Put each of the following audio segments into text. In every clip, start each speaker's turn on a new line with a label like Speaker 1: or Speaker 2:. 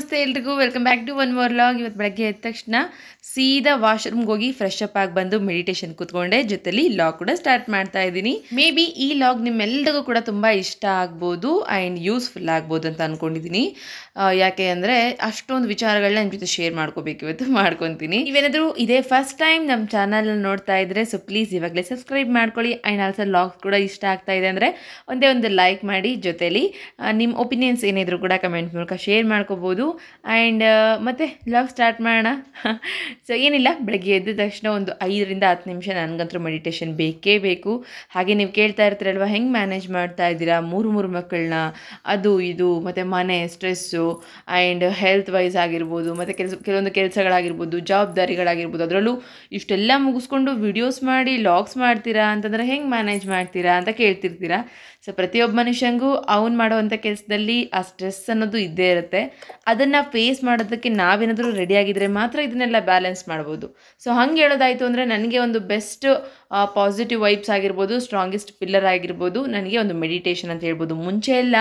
Speaker 1: ನಮಸ್ತೆ ಎಲ್ರಿಗೂ welcome back to one more vlog. ಇವತ್ತು ಬೆಳಗ್ಗೆ ಎದ್ದ ತಕ್ಷಣ ಸೀದಾ ವಾಶ್ರೂಮ್ಗೆ ಹೋಗಿ ಫ್ರೆಶ್ ಅಪ್ ಆಗಿ ಬಂದು ಮೆಡಿಟೇಷನ್ ಕೂತ್ಕೊಂಡೆ, ಜೊತೆಲಿ ಲಾಗ್ ಕೂಡ ಸ್ಟಾರ್ಟ್ ಮಾಡ್ತಾ ಇದ್ದೀನಿ. ಮೇ ಬಿ ಈ ಲಾಗ್ ನಿಮ್ಮೆಲ್ಲರಿಗೂ ಕೂಡ ತುಂಬ ಇಷ್ಟ ಆಗ್ಬೋದು ಆ್ಯಂಡ್ ಯೂಸ್ಫುಲ್ ಆಗ್ಬೋದು ಅಂತ ಅಂದ್ಕೊಂಡಿದ್ದೀನಿ. ಯಾಕೆ ಅಂದರೆ ಅಷ್ಟೊಂದು ವಿಚಾರಗಳನ್ನ ನಿಮ್ಮ ಜೊತೆ ಶೇರ್ ಮಾಡ್ಕೋಬೇಕು ಇವತ್ತು, ಮಾಡ್ಕೊತೀನಿ. ನೀವೇನಾದರೂ ಇದೇ ಫಸ್ಟ್ ಟೈಮ್ ನಮ್ಮ ಚಾನಲ್ನ ನೋಡ್ತಾ ಇದ್ರೆ ಸೊ ಪ್ಲೀಸ್ ಇವಾಗಲೇ ಸಬ್ಸ್ಕ್ರೈಬ್ ಮಾಡ್ಕೊಳ್ಳಿ. ಆ್ಯಂಡ್ ಆಲ್ಸೋ ಲಾಗ್ಸ್ ಕೂಡ ಇಷ್ಟ ಆಗ್ತಾ ಇದೆ ಅಂದರೆ ಒಂದೇ ಒಂದು ಲೈಕ್ ಮಾಡಿ, ಜೊತೆಲಿ ನಿಮ್ಮ ಒಪಿನಿಯನ್ಸ್ ಏನಿದ್ರು ಕೂಡ ಕಮೆಂಟ್ ಮೂಲಕ ಶೇರ್ ಮಾಡ್ಕೋಬೋದು. ಆ್ಯಂಡ್ ಮತ್ತೆ ಲಾಗ್ ಸ್ಟಾರ್ಟ್ ಮಾಡೋಣ. ಸೊ ಏನಿಲ್ಲ, ಬೆಳಗ್ಗೆ ಎದ್ದ ತಕ್ಷಣ ಒಂದು 5 ರಿಂದ 10 ನಿಮಿಷ ನನಗಂತೂ ಮೆಡಿಟೇಷನ್ ಬೇಕೇ ಬೇಕು. ಹಾಗೆ ನೀವು ಕೇಳ್ತಾ ಇರ್ತೀರಲ್ವ, ಹೆಂಗೆ ಮ್ಯಾನೇಜ್ ಮಾಡ್ತಾ ಇದ್ದೀರಾ ಮೂರು ಮಕ್ಕಳನ್ನ, ಅದು ಇದು ಮತ್ತು ಮನೆ ಸ್ಟ್ರೆಸ್ಸು ಆ್ಯಂಡ್ ಹೆಲ್ತ್ ವೈಸ್ ಆಗಿರ್ಬೋದು, ಮತ್ತು ಕೆಲವೊಂದು ಕೆಲಸಗಳಾಗಿರ್ಬೋದು, ಜವಾಬ್ದಾರಿಗಳಾಗಿರ್ಬೋದು, ಅದರಲ್ಲೂ ಇಷ್ಟೆಲ್ಲ ಮುಗಿಸ್ಕೊಂಡು ವಿಡಿಯೋಸ್ ಮಾಡಿ ಲಾಗ್ಸ್ ಮಾಡ್ತೀರಾ ಅಂತಂದರೆ ಹೆಂಗೆ ಮ್ಯಾನೇಜ್ ಮಾಡ್ತೀರಾ ಅಂತ ಕೇಳ್ತಿರ್ತೀರಾ. ಸೊ ಪ್ರತಿಯೊಬ್ಬ ಮನುಷ್ಯಂಗೂ ಅವ್ನು ಮಾಡೋವಂಥ ಕೆಲಸದಲ್ಲಿ ಆ ಸ್ಟ್ರೆಸ್ ಅನ್ನೋದು ಇದ್ದೇ ಇರುತ್ತೆ. ಅದನ್ನು ಫೇಸ್ ಮಾಡೋದಕ್ಕೆ ನಾವೇನಾದರೂ ರೆಡಿ ಆಗಿದ್ರೆ ಮಾತ್ರ ಇದನ್ನೆಲ್ಲ ಬ್ಯಾಲೆನ್ಸ್ ಮಾಡ್ಬೋದು. ಸೊ ಹಂಗೆ ಹೇಳೋದಾಯಿತು ಅಂದರೆ ನನಗೆ ಒಂದು ಬೆಸ್ಟ್ ಪಾಸಿಟಿವ್ ವೈಬ್ಸ್ ಆಗಿರ್ಬೋದು, ಸ್ಟ್ರಾಂಗೆಸ್ಟ್ ಪಿಲ್ಲರ್ ಆಗಿರ್ಬೋದು ನನಗೆ ಒಂದು ಮೆಡಿಟೇಷನ್ ಅಂತ ಹೇಳ್ಬೋದು. ಮುಂಚೆ ಎಲ್ಲ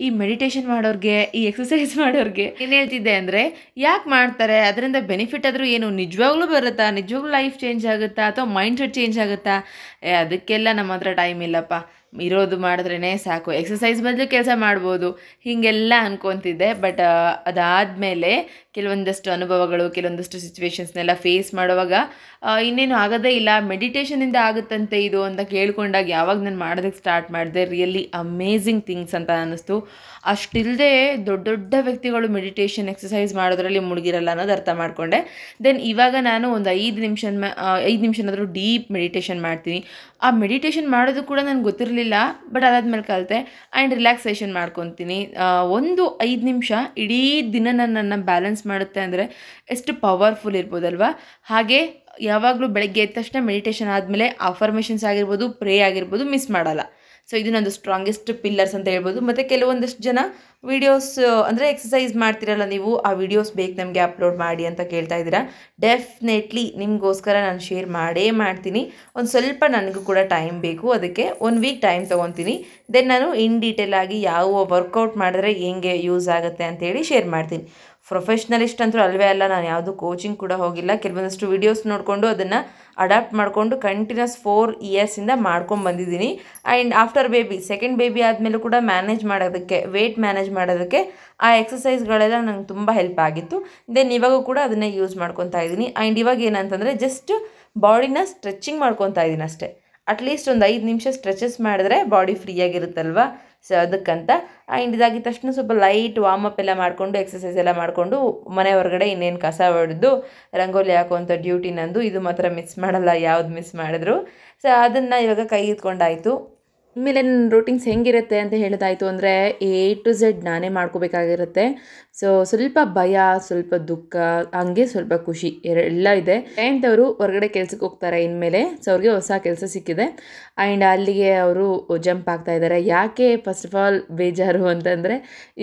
Speaker 1: ಈ ಮೆಡಿಟೇಷನ್ ಮಾಡೋರಿಗೆ, ಈ ಎಕ್ಸಸೈಸ್ ಮಾಡೋರಿಗೆ ಏನು ಹೇಳ್ತಿದ್ದೆ ಅಂದರೆ, ಯಾಕೆ ಮಾಡ್ತಾರೆ, ಅದರಿಂದ ಬೆನಿಫಿಟ್ ಆದರೂ ಏನು, ನಿಜವಾಗ್ಲೂ ಬರುತ್ತಾ, ನಿಜವಾಗ್ಲೂ ಲೈಫ್ ಚೇಂಜ್ ಆಗುತ್ತಾ ಅಥವಾ ಮೈಂಡ್ ಸೆಟ್ ಚೇಂಜ್ ಆಗುತ್ತಾ, ಅದಕ್ಕೆಲ್ಲ ನಮ್ಮ ಹತ್ರ ಟೈಮ್ ಇಲ್ಲಪ್ಪ, ಇರೋದು ಮಾಡಿದ್ರೇ ಸಾಕು, ಎಕ್ಸಸೈಸ್ ಬದಲು ಕೆಲಸ ಮಾಡ್ಬೋದು, ಹೀಗೆಲ್ಲ ಅನ್ಕೊತಿದ್ದೆ. ಬಟ್ ಅದಾದಮೇಲೆ ಕೆಲವೊಂದಷ್ಟು ಅನುಭವಗಳು, ಕೆಲವೊಂದಷ್ಟು ಸಿಚುವೇಶನ್ಸ್ನೆಲ್ಲ ಫೇಸ್ ಮಾಡುವಾಗ ಇನ್ನೇನು ಆಗೋದೇ ಇಲ್ಲ, ಮೆಡಿಟೇಷನಿಂದ ಆಗುತ್ತಂತೆ ಇದು ಅಂತ ಕೇಳ್ಕೊಂಡಾಗ ಯಾವಾಗ ನಾನು ಮಾಡೋದಕ್ಕೆ ಸ್ಟಾರ್ಟ್ ಮಾಡಿದೆ, ರಿಯಲಿ ಅಮೇಝಿಂಗ್ ಥಿಂಗ್ಸ್ ಅಂತ ಅನ್ನಿಸ್ತು. ಅಷ್ಟಿಲ್ಲದೆ ದೊಡ್ಡ ದೊಡ್ಡ ವ್ಯಕ್ತಿಗಳು ಮೆಡಿಟೇಷನ್ ಎಕ್ಸಸೈಸ್ ಮಾಡೋದ್ರಲ್ಲಿ ಮುಳುಗಿರಲ್ಲ ಅನ್ನೋದು ಅರ್ಥ ಮಾಡಿಕೊಂಡೆ. ದೆನ್ ಇವಾಗ ನಾನು ಒಂದು 5 ನಿಮಿಷನಾದರೂ ಡೀಪ್ ಮೆಡಿಟೇಷನ್ ಮಾಡ್ತೀನಿ. ಆ ಮೆಡಿಟೇಷನ್ ಮಾಡೋದು ಕೂಡ ನನಗೆ ಗೊತ್ತಿರಲಿಲ್ಲ, ಬಟ್ ಅದಾದ್ಮೇಲೆ ಕಲಿತೆ. ಆ್ಯಂಡ್ ರಿಲ್ಯಾಕ್ಸೇಷನ್ ಮಾಡ್ಕೊತೀನಿ. ಒಂದು 5 ನಿಮಿಷ ಇಡೀ ದಿನ ನನ್ನನ್ನು ಬ್ಯಾಲೆನ್ಸ್ ಮಾಡುತ್ತೆ ಅಂದರೆ ಎಷ್ಟು ಪವರ್ಫುಲ್ ಇರ್ಬೋದಲ್ವಾ. ಹಾಗೆ ಯಾವಾಗಲೂ ಬೆಳಗ್ಗೆ ಎದ್ದ ತಕ್ಷಣ ಮೆಡಿಟೇಷನ್ ಆದಮೇಲೆ ಅಫರ್ಮೇಷನ್ಸ್ ಆಗಿರ್ಬೋದು, ಪ್ರೇ ಆಗಿರ್ಬೋದು ಮಿಸ್ ಮಾಡಲ್ಲ. ಸೊ ಇದು ನಂದು ಸ್ಟ್ರಾಂಗೆಸ್ಟ್ ಪಿಲ್ಲರ್ಸ್ ಅಂತ ಹೇಳ್ಬೋದು. ಮತ್ತು ಕೆಲವೊಂದಷ್ಟು ಜನ ವೀಡಿಯೋಸ್ ಅಂದರೆ ಎಕ್ಸಸೈಸ್ ಮಾಡ್ತಿರಲ್ಲ ನೀವು, ಆ ವಿಡಿಯೋಸ್ ಬೇಕು ನಮಗೆ ಅಪ್ಲೋಡ್ ಮಾಡಿ ಅಂತ ಕೇಳ್ತಾ ಇದ್ದೀರಾ. ಡೆಫಿನೆಟ್ಲಿ ನಿಮಗೋಸ್ಕರ ನಾನು ಶೇರ್ ಮಾಡೇ ಮಾಡ್ತೀನಿ. ಒಂದು ಸ್ವಲ್ಪ ನನಗೂ ಕೂಡ ಟೈಮ್ ಬೇಕು, ಅದಕ್ಕೆ 1 ವೀಕ್ ಟೈಮ್ ತೊಗೊತೀನಿ. ದೆನ್ ನಾನು ಇನ್ ಡೀಟೇಲ್ ಆಗಿ ಯಾವ ವರ್ಕೌಟ್ ಮಾಡಿದ್ರೆ ಹೆಂಗೆ ಯೂಸ್ ಆಗುತ್ತೆ ಅಂತೇಳಿ ಶೇರ್ ಮಾಡ್ತೀನಿ. ಪ್ರೊಫೆಷ್ನಲಿಸ್ಟ್ ಅಂತೂ ಅಲ್ವೇ ಅಲ್ಲ, ನಾನು ಯಾವುದು ಕೋಚಿಂಗ್ ಕೂಡ ಹೋಗಿಲ್ಲ. ಕೆಲವೊಂದಷ್ಟು ವೀಡಿಯೋಸ್ ನೋಡಿಕೊಂಡು ಅದನ್ನು ಅಡಾಪ್ಟ್ ಮಾಡಿಕೊಂಡು ಕಂಟಿನ್ಯೂಸ್ 4 ಇಯರ್ಸಿಂದ ಮಾಡ್ಕೊಂಡು ಬಂದಿದ್ದೀನಿ. And after baby, second baby ಆದಮೇಲೂ ಕೂಡ ಮ್ಯಾನೇಜ್ ಮಾಡೋದಕ್ಕೆ, ವೇಟ್ ಮ್ಯಾನೇಜ್ ಮಾಡೋದಕ್ಕೆ ಆ ಎಕ್ಸಸೈಸ್ಗಳೆಲ್ಲ ನಂಗೆ ತುಂಬ ಹೆಲ್ಪ್ ಆಗಿತ್ತು. ದೆನ್ ಇವಾಗೂ ಕೂಡ ಅದನ್ನೇ ಯೂಸ್ ಮಾಡ್ಕೊತಾ ಇದ್ದೀನಿ. ಆ್ಯಂಡ್ ಇವಾಗ ಏನಂತಂದರೆ ಜಸ್ಟ್ ಬಾಡಿನ ಸ್ಟ್ರೆಚಿಂಗ್ ಮಾಡ್ಕೊತಾ ಇದ್ದೀನಿ ಅಷ್ಟೇ. ಅಟ್ಲೀಸ್ಟ್ ಒಂದು 5 ನಿಮಿಷ ಸ್ಟ್ರೆಚಸ್ ಮಾಡಿದ್ರೆ ಬಾಡಿ ಫ್ರೀಯಾಗಿರುತ್ತಲ್ವ, ಸೊ ಅದಕ್ಕಂತ. ಆ್ಯಂಡ್ ಇದಾಗಿದ ತಕ್ಷಣ ಸ್ವಲ್ಪ ಲೈಟ್ ವಾರ್ಮಪ್ ಎಲ್ಲ ಮಾಡಿಕೊಂಡು, ಎಕ್ಸಸೈಸ್ ಎಲ್ಲ ಮಾಡಿಕೊಂಡು ಮನೆ ಹೊರಗಡೆ ಇನ್ನೇನು ಕಸ ಹೊಡೆದು ರಂಗೋಲಿ ಹಾಕುವಂಥ ಡ್ಯೂಟಿ ನಂದು. ಇದು ಮಾತ್ರ ಮಿಸ್ ಮಾಡಲ್ಲ, ಯಾವ್ದು ಮಿಸ್ ಮಾಡಿದ್ರು. ಸೊ ಅದನ್ನು ಇವಾಗ ಕೈ ಇಟ್ಕೊಂಡಾಯಿತು. ಆಮೇಲೆ ನನ್ನ ರೂಟೀನ್ಸ್ ಹೆಂಗಿರುತ್ತೆ ಅಂತ ಹೇಳೋದಾಯಿತು ಅಂದರೆ A to Z ನಾನೇ ಮಾಡ್ಕೋಬೇಕಾಗಿರುತ್ತೆ. ಸೊ ಸ್ವಲ್ಪ ಭಯ, ಸ್ವಲ್ಪ ದುಃಖ, ಹಂಗೆ ಸ್ವಲ್ಪ ಖುಷಿ ಎಲ್ಲ ಇದೆ. ಅವರು ಹೊರಗಡೆ ಕೆಲ್ಸಕ್ಕೆ ಹೋಗ್ತಾರೆ ಇನ್ಮೇಲೆ. ಸೊ ಅವ್ರಿಗೆ ಹೊಸ ಕೆಲಸ ಸಿಕ್ಕಿದೆ ಆ್ಯಂಡ್ ಅಲ್ಲಿಗೆ ಅವರು ಜಂಪ್ ಆಗ್ತಾ ಇದ್ದಾರೆ. ಯಾಕೆ ಫಸ್ಟ್ ಆಫ್ ಆಲ್ ಬೇಜಾರು ಅಂತಂದರೆ,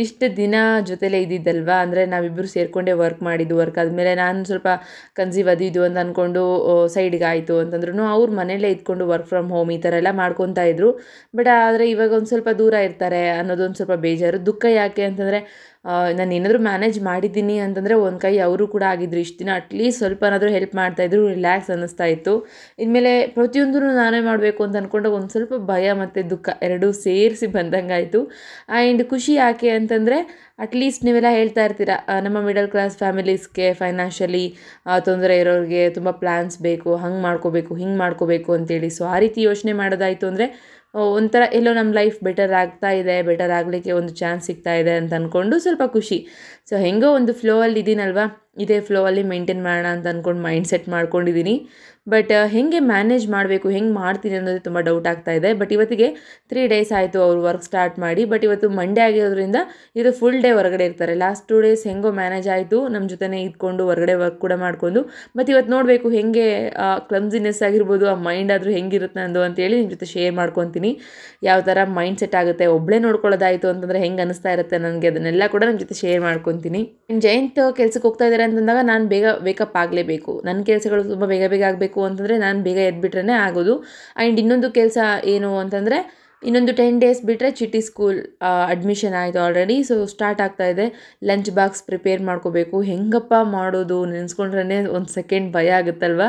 Speaker 1: ಇಷ್ಟು ದಿನ ಜೊತೆಲೇ ಇದ್ದಿದ್ದಲ್ವಾ, ಅಂದರೆ ನಾವಿಬ್ಬರು ಸೇರಿಕೊಂಡೇ ವರ್ಕ್ ಮಾಡಿದ್ದು. ವರ್ಕ್ ಆದಮೇಲೆ ನಾನು ಸ್ವಲ್ಪ ಕನ್ಸೀವ್ ಅದು ಅಂತ ಅಂದ್ಕೊಂಡು ಸೈಡ್ಗೆ ಆಯಿತು ಅಂತಂದ್ರೂ ಅವ್ರ ಮನೇಲೇ ಇದ್ಕೊಂಡು ವರ್ಕ್ ಫ್ರಮ್ ಹೋಮ್ ಈ ಥರ ಎಲ್ಲ ಮಾಡ್ಕೊತಾ ಇದ್ರು. ಬಟ್ ಆದರೆ ಇವಾಗ ಒಂದು ಸ್ವಲ್ಪ ದೂರ ಇರ್ತಾರೆ ಅನ್ನೋದೊಂದು ಸ್ವಲ್ಪ ಬೇಜಾರು. ದುಃಖ ಯಾಕೆ ಅಂತಂದರೆ, ನಾನು ಏನಾದರೂ ಮ್ಯಾನೇಜ್ ಮಾಡಿದ್ದೀನಿ ಅಂತಂದರೆ ಒಂದು ಕೈ ಅವರು ಕೂಡ ಆಗಿದ್ರು. ಇಷ್ಟು ದಿನ ಅಟ್ಲೀಸ್ಟ್ ಸ್ವಲ್ಪನಾದರೂ ಹೆಲ್ಪ್ ಮಾಡ್ತಾಯಿದ್ರು, ರಿಲ್ಯಾಕ್ಸ್ ಅನ್ನಿಸ್ತಾ ಇತ್ತು. ಇನ್ಮೇಲೆ ಪ್ರತಿಯೊಂದೂ ನಾನೇ ಮಾಡಬೇಕು ಅಂತ ಅಂದ್ಕೊಂಡಾಗ ಒಂದು ಸ್ವಲ್ಪ ಭಯ ಮತ್ತು ದುಃಖ ಎರಡೂ ಸೇರಿಸಿ ಬಂದಂಗಾಯಿತು. ಆ್ಯಂಡ್ ಖುಷಿ ಯಾಕೆ ಅಂತಂದರೆ, ಅಟ್ಲೀಸ್ಟ್ ನೀವೆಲ್ಲ ಹೇಳ್ತಾ ಇರ್ತೀರ, ನಮ್ಮ ಮಿಡಲ್ ಕ್ಲಾಸ್ ಫ್ಯಾಮಿಲೀಸ್ಗೆ ಫೈನಾನ್ಷಿಯಲಿ ತೊಂದರೆ ಇರೋರಿಗೆ ತುಂಬ ಪ್ಲ್ಯಾನ್ಸ್ ಬೇಕು, ಹಂಗೆ ಮಾಡ್ಕೋಬೇಕು, ಹಿಂಗೆ ಮಾಡ್ಕೋಬೇಕು ಅಂತೇಳಿ. ಸೊ ಆ ರೀತಿ ಯೋಚನೆ ಮಾಡೋದಾಯಿತು ಅಂದರೆ ಒಂಥರ ಎಲ್ಲೋ ನಮ್ಮ ಲೈಫ್ ಬೆಟರ್ ಆಗ್ತಾ ಇದೆ, ಬೆಟರ್ ಆಗಲಿಕ್ಕೆ ಒಂದು ಚಾನ್ಸ್ ಸಿಗ್ತಾ ಇದೆ ಅಂತ ಅಂದ್ಕೊಂಡು ಸ್ವಲ್ಪ ಖುಷಿ. ಸೊ ಹೆಂಗೋ ಒಂದು ಫ್ಲೋ ಅಲ್ಲಿ ಇದ್ದೀನಲ್ವ, ಇದೇ ಫ್ಲೋ ಅಲ್ಲಿ ಮೇಂಟೈನ್ ಮಾಡೋಣ ಅಂತ ಅಂದ್ಕೊಂಡು ಮೈಂಡ್ ಸೆಟ್ ಮಾಡ್ಕೊಂಡಿದ್ದೀನಿ. ಬಟ್ ಹೇಗೆ ಮ್ಯಾನೇಜ್ ಮಾಡಬೇಕು, ಹೆಂಗೆ ಮಾಡ್ತೀನಿ ಅನ್ನೋದು ತುಂಬ ಡೌಟ್ ಆಗ್ತಾ ಇದೆ. ಬಟ್ ಇವತ್ತಿಗೆ 3 ಡೇಸ್ ಆಯಿತು ಅವರು ವರ್ಕ್ ಸ್ಟಾರ್ಟ್ ಮಾಡಿ. ಬಟ್ ಇವತ್ತು ಮಂಡೇ ಆಗಿರೋದ್ರಿಂದ ಇದು ಫುಲ್ ಡೇ ಹೊರಗಡೆ ಇರ್ತಾರೆ. ಲಾಸ್ಟ್ 2 ಡೇಸ್ ಹೆಂಗೋ ಮ್ಯಾನೇಜ್ ಆಯಿತು, ನಮ್ಮ ಜೊತೆನೇ ಇದ್ಕೊಂಡು ಹೊರಗಡೆ ವರ್ಕ್ ಕೂಡ ಮಾಡಿಕೊಂಡು. ಮತ್ತು ಇವತ್ತು ನೋಡಬೇಕು ಹೆಂಗೆ ಕ್ಲಮ್ಸಿನೆಸ್ ಆಗಿರ್ಬೋದು, ಆ ಮೈಂಡ್ ಆದರೂ ಹೆಂಗಿರುತ್ತೆ ಅಂದು ಅಂತೇಳಿ ನಿಮ್ಮ ಜೊತೆ ಶೇರ್ ಮಾಡ್ಕೊತೀನಿ. ಯಾವ ಥರ ಮೈಂಡ್ ಸೆಟ್ ಆಗುತ್ತೆ, ಒಬ್ಬಳೇ ನೋಡ್ಕೊಳ್ಳೋದಾಯಿತು ಅಂತಂದರೆ ಹೆಂಗೆ ಅನ್ನಿಸ್ತಾ ಇರುತ್ತೆ ನನಗೆ, ಅದನ್ನೆಲ್ಲ ಕೂಡ ನಿಮ್ಮ ಜೊತೆ ಶೇರ್ ಮಾಡ್ಕೊತೀನಿ. ಜಯಂತ್ ಕೆಲಸಕ್ಕೆ ಹೋಗ್ತಾ ಇದ್ದಾರೆ ಅಂತಂದಾಗ ನಾನು ಬೇಗ ವೇಕಪ್ ಆಗಲೇಬೇಕು. ನನ್ನ ಕೆಲಸಗಳು ತುಂಬ ಬೇಗ ಆಗಬೇಕು ಅಂತಂದರೆ ನಾನು ಬೇಗ ಎದ್ಬಿಟ್ರೇ ಆಗೋದು. ಆ್ಯಂಡ್ ಇನ್ನೊಂದು ಕೆಲಸ ಏನು ಅಂತಂದರೆ, ಇನ್ನೊಂದು 10 ಡೇಸ್ ಬಿಟ್ಟರೆ ಚಿಟ್ಟಿ ಸ್ಕೂಲ್ ಅಡ್ಮಿಷನ್ ಆಯಿತು ಆಲ್ರೆಡಿ. ಸೊ ಸ್ಟಾರ್ಟ್ ಆಗ್ತಾ ಇದೆ. ಲಂಚ್ ಬಾಕ್ಸ್ ಪ್ರಿಪೇರ್ ಮಾಡ್ಕೋಬೇಕು. ಹೆಂಗಪ್ಪ ಮಾಡೋದು ನೆನೆಸ್ಕೊಂಡ್ರೆ ಒಂದು ಸೆಕೆಂಡ್ ಭಯ ಆಗುತ್ತಲ್ವ.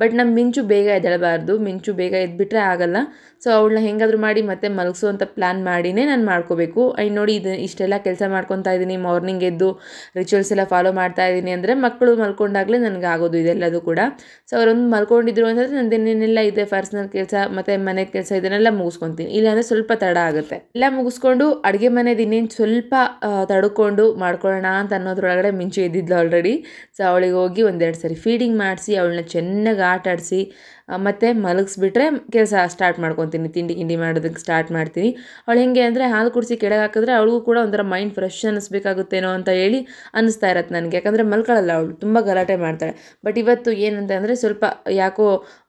Speaker 1: ಬಟ್ ನಮ್ಮ ಮಿಂಚು ಬೇಗ ಎದ್ದೇಳಬಾರ್ದು. ಮಿಂಚು ಬೇಗ ಎದ್ಬಿಟ್ರೆ ಆಗಲ್ಲ. ಸೊ ಅವಳನ್ನ ಹೆಂಗಾದರೂ ಮಾಡಿ ಮತ್ತೆ ಮಲಗಿಸುವಂಥ ಪ್ಲ್ಯಾನ್ ಮಾಡಿನೇ ನಾನು ಮಾಡ್ಕೋಬೇಕು. ನೋಡಿ ಇಷ್ಟೆಲ್ಲ ಕೆಲಸ ಮಾಡ್ಕೊತಾ ಇದ್ದೀನಿ. ಮಾರ್ನಿಂಗ್ ಎದ್ದು ರಿಚುವಲ್ಸ್ ಎಲ್ಲ ಫಾಲೋ ಮಾಡ್ತಾ ಇದ್ದೀನಿ ಅಂದರೆ ಮಕ್ಕಳು ಮಲ್ಕೊಂಡಾಗಲೇ ನನಗೆ ಆಗೋದು ಇದೆಲ್ಲದು ಕೂಡ. ಸೊ ಅವರೊಂದು ಮಲ್ಕೊಂಡಿದ್ರು ಅಂತಂದರೆ ನಂದೇನೇನೆಲ್ಲ ಇದೆ ಪರ್ಸ್ನಲ್ ಕೆಲಸ ಮತ್ತು ಮನೆ ಕೆಲಸ ಇದನ್ನೆಲ್ಲ ಮುಗಿಸ್ಕೊತೀನಿ. ಇಲ್ಲಾಂದರೆ ಸ್ವಲ್ಪ ತಡ ಆಗುತ್ತೆ. ಎಲ್ಲ ಮುಗಿಸ್ಕೊಂಡು ಅಡುಗೆ ಮನೆದು ಇನ್ನೇನು ಸ್ವಲ್ಪ ತಡ್ಕೊಂಡು ಮಾಡ್ಕೊಳ್ಳೋಣ ಅಂತ ಅನ್ನೋದ್ರೊಳಗಡೆ ಮಿಂಚು ಎದ್ದಿದ್ಲು ಆಲ್ರೆಡಿ. ಸೊ ಅವಳಿಗೆ ಹೋಗಿ ಒಂದೆರಡು ಸರಿ ಫೀಡಿಂಗ್ ಮಾಡಿಸಿ ಅವಳನ್ನ ಚೆನ್ನಾಗಿ ಆಟ ಆಡಿಸಿ ಮತ್ತು ಮಲಗಿಸ್ಬಿಟ್ರೆ ಕೆಲಸ ಸ್ಟಾರ್ಟ್ ಮಾಡ್ಕೊತೀನಿ. ತಿಂಡಿ ಮಾಡೋದಕ್ಕೆ ಸ್ಟಾರ್ಟ್ ಮಾಡ್ತೀನಿ. ಅವಳು ಹೆಂಗೆ ಅಂದರೆ ಹಾಲು ಕುಡಿಸಿ ಕೆಳಗೆ ಹಾಕಿದ್ರೆ ಅವಳಿಗೂ ಕೂಡ ಒಂಥರ ಮೈಂಡ್ ಫ್ರೆಶ್ ಅನ್ನಿಸ್ಬೇಕಾಗುತ್ತೇನೋ ಅಂತ ಹೇಳಿ ಅನ್ನಿಸ್ತಾ ಇರತ್ತೆ ನನಗೆ. ಯಾಕಂದರೆ ಮಲ್ಕೊಳ್ಳಲ್ಲ ಅವಳು, ತುಂಬ ಗಲಾಟೆ ಮಾಡ್ತಾಳೆ. ಬಟ್ ಇವತ್ತು ಏನಂತ ಅಂದರೆ ಸ್ವಲ್ಪ ಯಾಕೋ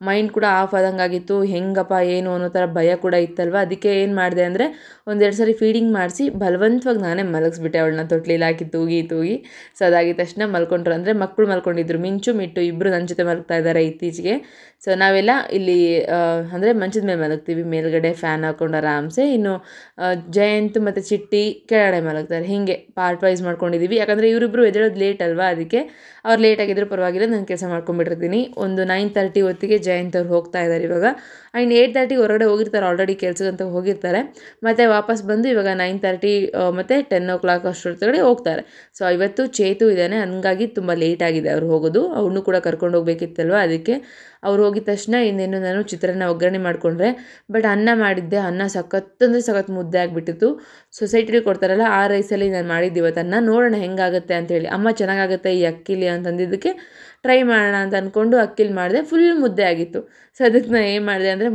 Speaker 1: ಮೈಂಡ್ ಕೂಡ ಆಫ್ ಆದಂಗಾಗಿತ್ತು. ಹೆಂಗಪ್ಪ ಏನು ಅನ್ನೋ ಥರ ಭಯ ಕೂಡ ಇತ್ತಲ್ವ. ಅದಕ್ಕೆ ಏನು ಮಾಡಿದೆ ಅಂದರೆ ಒಂದೆರಡು ಸರಿ ಫೀಡಿಂಗ್ ಮಾಡಿಸಿ ಬಲವಂತವಾಗಿ ನಾನೇ ಮಲಗಿಸ್ಬಿಟ್ಟೆ ಅವಳನ್ನ ತೊಟ್ಲಿಲಿ ಹಾಕಿ ತೂಗಿ. ಸೊ ಅದಾಗಿದ್ದ ತಕ್ಷಣ ಮಲ್ಕೊಂಡ್ರು. ಅಂದರೆ ಮಕ್ಕಳು ಮಲ್ಕೊಂಡಿದ್ರು. ಮಿಂಚು ಮಿಟ್ಟು ಇಬ್ಬರು ನನ್ನ ಜೊತೆ ಮಲಗ್ತಾ ಇದ್ದಾರೆ ಇತ್ತೀಚೆಗೆ. ಸೊ ನಾವೆಲ್ಲ ಇಲ್ಲಿ ಅಂದರೆ ಮಂಚದ ಮೇಲೆ ಮಲಗ್ತೀವಿ, ಮೇಲ್ಗಡೆ ಫ್ಯಾನ್ ಹಾಕ್ಕೊಂಡು ಆರಾಮ್ಸೆ. ಇನ್ನು ಜಯಂತ್ ಮತ್ತು ಚಿಟ್ಟಿ ಕೆಳಗಡೆ ಮಲಗ್ತಾರೆ. ಹೀಗೆ ಪಾರ್ಟ್ ವೈಸ್ ಮಾಡ್ಕೊಂಡಿದ್ದೀವಿ. ಯಾಕಂದರೆ ಇವರಿಬ್ಬರು ಎದ್ದೇಳೋದು ಲೇಟ್ ಅಲ್ವಾ, ಅದಕ್ಕೆ ಅವ್ರು ಲೇಟಾಗಿದ್ದರೂ ಪರವಾಗಿಲ್ಲ, ನಾನು ಕೆಲಸ ಮಾಡ್ಕೊಂಡ್ಬಿಟ್ಟಿರ್ತೀನಿ. ಒಂದು 9:30 ಹೊತ್ತಿಗೆ ಜಯಂತ್ ಅವ್ರು ಹೋಗ್ತಾ ಇದ್ದಾರೆ ಇವಾಗ. ಆ್ಯಂಡ್ 8:30 ಹೊರಗಡೆ ಹೋಗಿರ್ತಾರೆ, ಆಲ್ರೆಡಿ ಕೆಲಸಕ್ಕಂತ ಹೋಗಿರ್ತಾರೆ. ಮತ್ತು ವಾಪಸ್ ಬಂದು ಇವಾಗ 9:30 ಮತ್ತು 10 o'clock ಅಷ್ಟೊತ್ತಿಗೆ ಹೋಗ್ತಾರೆ. ಸೊ ಇವತ್ತು ಚೇತು ಇದ್ದಾನೆ, ಹಂಗಾಗಿ ತುಂಬ ಲೇಟ್ ಆಗಿದೆ ಅವ್ರು ಹೋಗೋದು. ಅವನು ಕೂಡ ಕರ್ಕೊಂಡು ಹೋಗ್ಬೇಕಿತ್ತಲ್ವ, ಅದಕ್ಕೆ ಅವ್ರು ಹೋಗಿದ ತಕ್ಷಣ ಇನ್ನೇನು ನಾನು ಚಿತ್ರಾನ್ನ ಒಗ್ಗರಣೆ ಮಾಡಿಕೊಂಡ್ರೆ. ಬಟ್ ಅನ್ನ ಮಾಡಿದ್ದೆ. ಅನ್ನ ಸಖತ್ ಮುದ್ದೆ ಆಗಿಬಿಟ್ಟಿತ್ತು. ಸೊಸೈಟಿಲಿ ಕೊಡ್ತಾರಲ್ಲ ಆ ರೈಸಲ್ಲಿ ನಾನು ಮಾಡಿದ್ದೆ ಇವತ್ತು ಅನ್ನ. ನೋಡೋಣ ಹೆಂಗಾಗುತ್ತೆ ಅಂತೇಳಿ. ಅಮ್ಮ ಚೆನ್ನಾಗಾಗುತ್ತೆ ಈ ಅಕ್ಕಿಲಿ ಅಂತಂದಿದ್ದಕ್ಕೆ ಟ್ರೈ ಮಾಡೋಣ ಅಂತ ಅಂದ್ಕೊಂಡು ಅಕ್ಕಿಲಿ ಮಾಡಿದೆ. ಫುಲ್ ಮುದ್ದೆ ಆಗಿತ್ತು. ಸೊ ಅದಕ್ಕೆ ನಾನು ಏನು ಮಾಡಿದೆ ಅಂದರೆ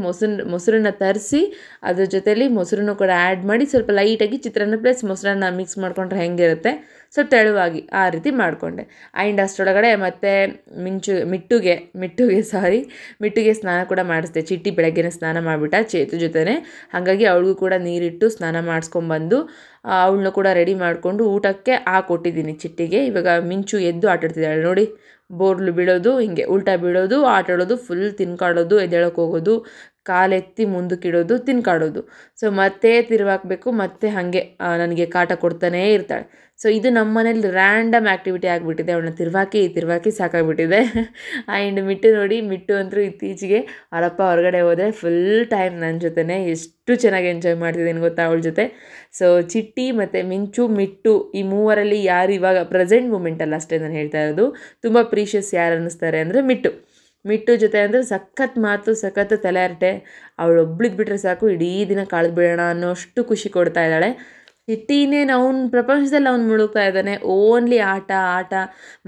Speaker 1: ಮೊಸರನ್ನ ತರಿಸಿ ಅದ್ರ ಜೊತೆಲಿ ಮೊಸರನ್ನು ಕೂಡ ಆ್ಯಡ್ ಮಾಡಿ ಸ್ವಲ್ಪ ಲೈಟಾಗಿ ಚಿತ್ರಾನ್ನ ಪ್ಲಸ್ ಮೊಸರನ್ನ ಮಿಕ್ಸ್ ಮಾಡಿಕೊಂಡ್ರೆ ಹೆಂಗಿರುತ್ತೆ ಸ್ವಲ್ಪ ತೆಳುವಾಗಿ ಆ ರೀತಿ ಮಾಡಿಕೊಂಡೆ. ಆ್ಯಂಡ್ ಅಷ್ಟರೊಳಗಡೆ ಮತ್ತೆ ಮಿಟ್ಟುಗೆ ಸ್ನಾನ ಕೂಡ ಮಾಡಿಸ್ದೆ. ಚಿಟ್ಟಿ ಬೆಳಗ್ಗೆನೇ ಸ್ನಾನ ಮಾಡಿಬಿಟ್ಟ ಚೇತು ಜೊತೆನೇ. ಹಾಗಾಗಿ ಅವಳಿಗೂ ಕೂಡ ನೀರಿಟ್ಟು ಸ್ನಾನ ಮಾಡಿಸ್ಕೊಂಬಂದು ಅವಳನ್ನ ಕೂಡ ರೆಡಿ ಮಾಡಿಕೊಂಡು ಊಟಕ್ಕೆ ಕೊಟ್ಟಿದ್ದೀನಿ ಚಿಟ್ಟಿಗೆ. ಇವಾಗ ಮಿಂಚು ಎದ್ದು ಆಟಾಡ್ತಿದ್ದಾಳೆ ನೋಡಿ. ಬೋರ್ಲು ಬೀಳೋದು, ಹಿಂಗೆ ಉಲ್ಟಾ ಬೀಳೋದು, ಆಟಾಡೋದು, ಫುಲ್ ತಿನ್ಕಾಡೋದು, ಎದ್ದೇಳಕ್ಕೆ ಹೋಗೋದು, ಕಾಲೆತ್ತಿ ಮುಂದಕ್ಕಿಡೋದು, ತಿನ್ಕಾಡೋದು. ಸೊ ಮತ್ತೆ ತಿರುವಾಕಬೇಕು, ಮತ್ತೆ ಹಾಗೆ ನನಗೆ ಕಾಟ ಕೊಡ್ತಾನೇ ಇರ್ತಾಳೆ. ಸೊ ಇದು ನಮ್ಮ ಮನೇಲಿ ರ್ಯಾಂಡಮ್ ಆ್ಯಕ್ಟಿವಿಟಿ ಆಗಿಬಿಟ್ಟಿದೆ. ಅವಳನ್ನ ತಿರುವಾಕಿ ಸಾಕಾಗಿಬಿಟ್ಟಿದೆ. ಆ್ಯಂಡ್ ಮಿಟ್ಟು ಅಂತೂ ಇತ್ತೀಚೆಗೆ ಅವರಪ್ಪ ಹೊರಗಡೆ ಹೋದರೆ ಫುಲ್ ಟೈಮ್ ನನ್ನ ಜೊತೆನೇ ಎಷ್ಟು ಚೆನ್ನಾಗಿ ಎಂಜಾಯ್ ಮಾಡ್ತಿದ್ದೀನಿ ಗೊತ್ತಾ ಅವಳ ಜೊತೆ. ಸೊ ಚಿಟ್ಟಿ ಮತ್ತು ಮಿಟ್ಟು ಈ ಮೂವರಲ್ಲಿ ಯಾರು ಇವಾಗ ಪ್ರೆಸೆಂಟ್ ಮೂಮೆಂಟಲ್ಲಿ ಅಷ್ಟೇ ನಾನು ಹೇಳ್ತಾ ಇರೋದು. ತುಂಬ ಪ್ರೀಷಿಯಸ್ ಯಾರು ಅನ್ನಿಸ್ತಾರೆ ಅಂದರೆ ಮಿಟ್ಟು ಜೊತೆ ಅಂದರೆ ಸಖತ್ ಮಾತು, ಸಖತ್ ತಲೆಹರಟೆ. ಅವಳೊಬ್ಳಿಗೆ ಬಿಟ್ಟರೆ ಸಾಕು ಇಡೀ ದಿನ ಕಳೆದು ಬಿಡೋಣ ಅನ್ನೋಷ್ಟು ಖುಷಿ ಕೊಡ್ತಾ ಇದ್ದಾಳೆ. ಚಿಟ್ಟಿನೇನು ಪ್ರಪಂಚದಲ್ಲಿ ಅವ್ನು ಮುಳುಗ್ತಾ ಇದ್ದಾನೆ. ಓನ್ಲಿ ಆಟ